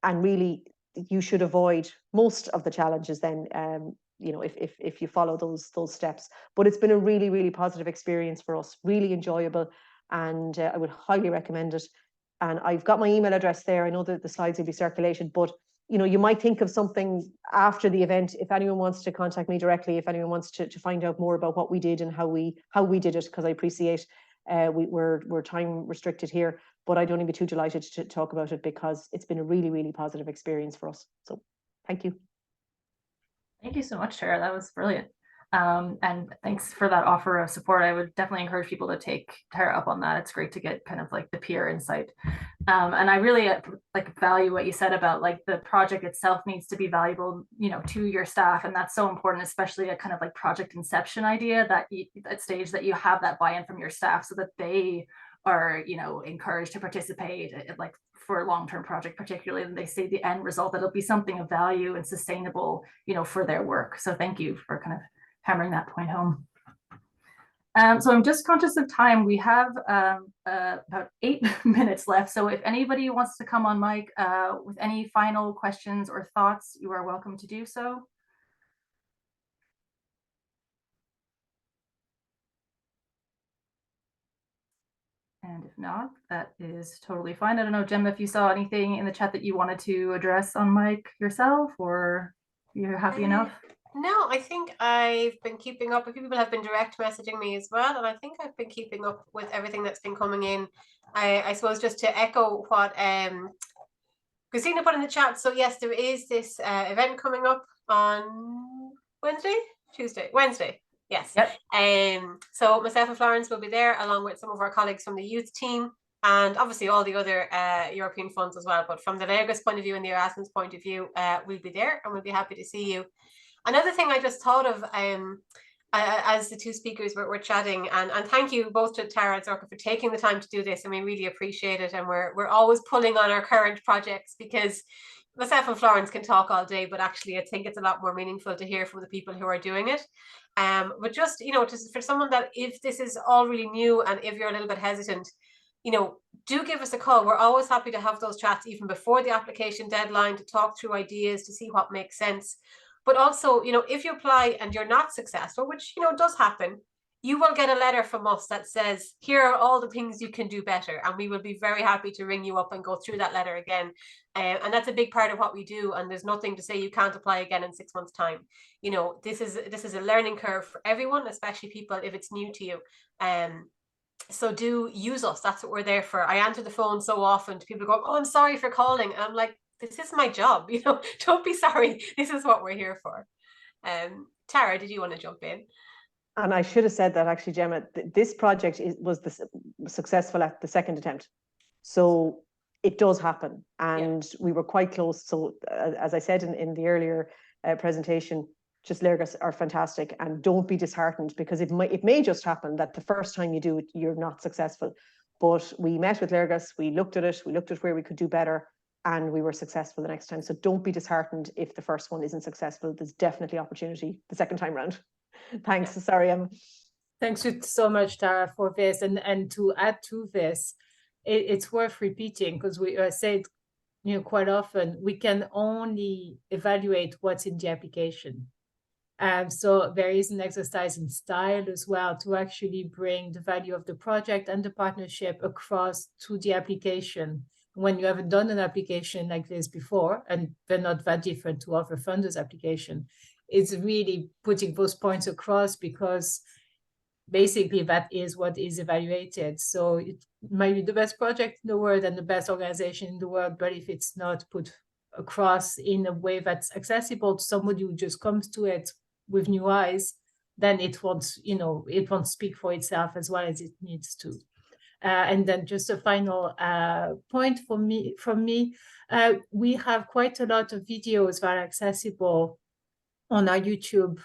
and really you should avoid most of the challenges then, you know, if you follow those steps. But it's been a really, really positive experience for us, really enjoyable, and I would highly recommend it. And I've got my email address there. I know that the slides will be circulated, but you know, you might think of something after the event. If anyone wants to contact me directly, if anyone wants to find out more about what we did and how we did it, because I appreciate we're time restricted here, but I'd only be too delighted to talk about it, because it's been a really, really positive experience for us. So thank you. Thank you so much, Tara. That was brilliant. And thanks for that offer of support. I would definitely encourage people to take Tara up on that. It's great to get kind of like the peer insight. And I really value what you said about like the project itself needs to be valuable, you know, to your staff. And that's so important, especially a kind of like project inception idea, that stage that you have that buy-in from your staff so that they are, you know, encouraged to participate, like for a long-term project, particularly, and they see the end result, that it'll be something of value and sustainable, you know, for their work. So thank you for kind of hammering that point home. So I'm just conscious of time. We have about 8 minutes left. So if anybody wants to come on mic with any final questions or thoughts, you are welcome to do so. And And if not, that is totally fine. I don't know, Jemma, if you saw anything in the chat that you wanted to address on mic yourself, or you're happy enough? No, I think I've been keeping up. People have been direct messaging me as well, and I think I've been keeping up with everything that's been coming in. I suppose just to echo what Christina put in the chat. So yes, there is this event coming up on Wednesday. Yes. Yep. So myself and Florence will be there along with some of our colleagues from the youth team and obviously all the other European funds as well. But from the Léargas point of view and the Erasmus point of view, we'll be there and we'll be happy to see you. Another thing I just thought of as the two speakers were chatting, and thank you both to Tara and Zorka for taking the time to do this, and we really appreciate it. And we're always pulling on our current projects because myself and Florence can talk all day, but actually I think it's a lot more meaningful to hear from the people who are doing it. But just, you know, for someone that if this is all really new and if you're a little bit hesitant, you know, do give us a call. We're always happy to have those chats even before the application deadline to talk through ideas, to see what makes sense. But also, you know, if you apply and you're not successful, which, you know, does happen, you will get a letter from us that says, here are all the things you can do better. And we will be very happy to ring you up and go through that letter again. And that's a big part of what we do. And there's nothing to say you can't apply again in 6 months' time. You know, this is a learning curve for everyone, especially people if it's new to you. So do use us. That's what we're there for. I answer the phone so often to people go, oh, I'm sorry for calling. And I'm like, this is my job, you know, don't be sorry. This is what we're here for. Tara, did you want to jump in? And I should have said that actually, Jemma, this project was successful at the second attempt. So it does happen. And we were quite close. So as I said in the earlier presentation, just Léargas are fantastic, and don't be disheartened because it may just happen that the first time you do it, you're not successful. But we met with Léargas, we looked at it, we looked at where we could do better, and we were successful the next time. So don't be disheartened if the first one isn't successful. There's definitely opportunity the second time round. Thanks. Sorry, Emma. Thanks so much, Tara, for this. And to add to this, it's worth repeating because we said, you know, quite often we can only evaluate what's in the application. So there is an exercise in style as well to actually bring the value of the project and the partnership across to the application. When you haven't done an application like this before, and they're not that different to other funders' application, it's really putting those points across because basically that is what is evaluated. So it might be the best project in the world and the best organization in the world, but if it's not put across in a way that's accessible to somebody who just comes to it with new eyes, then it won't, you know, it won't speak for itself as well as it needs to. And then just a final point from me, we have quite a lot of videos that are accessible on our YouTube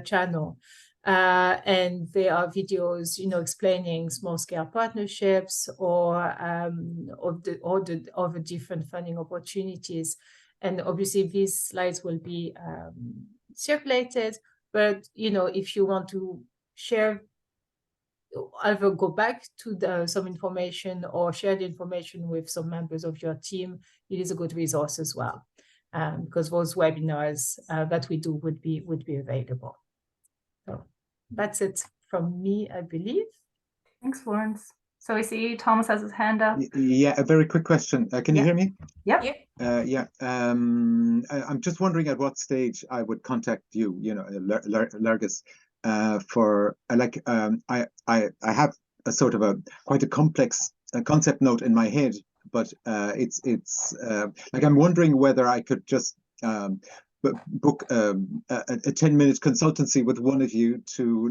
channel. And there are videos, you know, explaining small-scale partnerships or the different funding opportunities. And obviously, these slides will be circulated. But you know, if you want to share, either go back to some information or share the information with some members of your team, it is a good resource as well. Because those webinars that we do would be available. So that's it from me, I believe. Thanks, Florence. So we see Thomas has his hand up. Yeah, a very quick question. Can you hear me? Yep. I'm just wondering at what stage I would contact you, you know, Léargas, for I have a sort of quite a complex concept note in my head, but it's like I'm wondering whether I could just book a 10-minute consultancy with one of you to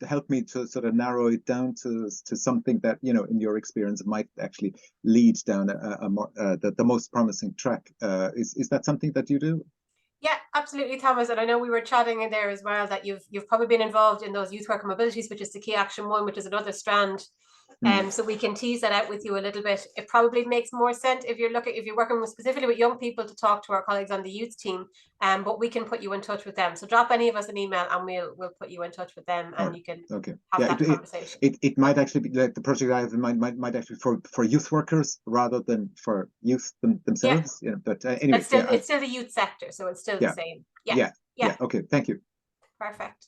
help me to sort of narrow it down to something that, you know, in your experience might actually lead down the most promising track. Is that something that you do? Yeah, absolutely, Thomas. And I know we were chatting in there as well that you've probably been involved in those youth worker mobilities, which is the key action one, which is another strand. So we can tease that out with you a little bit. It probably makes more sense if you're working specifically with young people to talk to our colleagues on the youth team. But we can put you in touch with them. So drop any of us an email and we'll put you in touch with them and you can have that conversation. It might actually be like the project I have in mind might actually for youth workers rather than for youth themselves. Yeah. But anyway, it's still the youth sector, so it's still the same. Yeah. Okay, thank you. Perfect.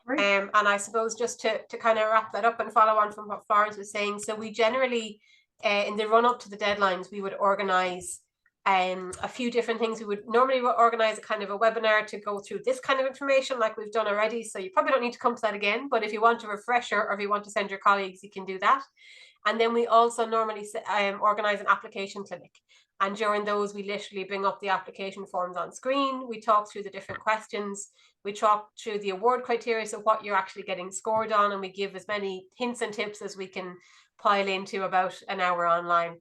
Great. And I suppose just to kind of wrap that up and follow on from what Florence was saying, so we generally, in the run up to the deadlines, we would organise a few different things. We would normally organise a kind of a webinar to go through this kind of information like we've done already. So you probably don't need to come to that again, but if you want a refresher or if you want to send your colleagues, you can do that. And then we also normally organise an application clinic. And during those, we literally bring up the application forms on screen. We talk through the different questions. We talk through the award criteria, so what you're actually getting scored on, and we give as many hints and tips as we can pile into about an hour online.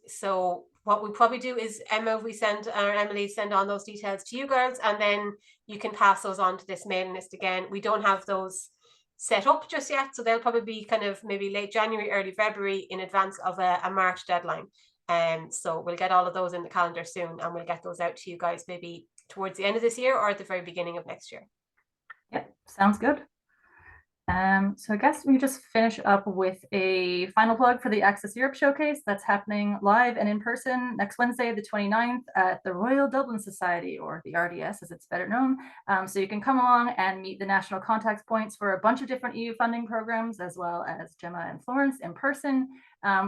So what we probably do is Emily send on those details to you girls, and then you can pass those on to this mailing list again. We don't have those set up just yet, so they'll probably be kind of maybe late January, early February in advance of a March deadline. So we'll get all of those in the calendar soon, and we'll get those out to you guys maybe towards the end of this year or at the very beginning of next year. Yeah, sounds good. So I guess we just finish up with a final plug for the Access Europe Showcase that's happening live and in person next Wednesday, the 29th at the Royal Dublin Society, or the RDS as it's better known. So you can come along and meet the national contact points for a bunch of different EU funding programs, as well as Jemma and Florence in person.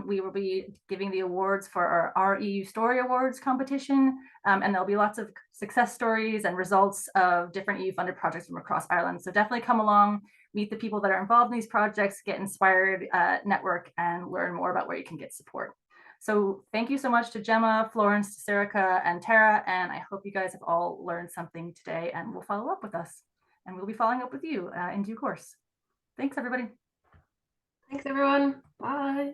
We will be giving the awards for our EU Story Awards competition, and there'll be lots of success stories and results of different EU funded projects from across Ireland. So definitely come along, meet the people that are involved in these projects, get inspired, network, and learn more about where you can get support. So thank you so much to Jemma, Florence, Sarika, and Tara, and I hope you guys have all learned something today and will follow up with us. And we'll be following up with you in due course. Thanks, everybody. Thanks, everyone. Bye.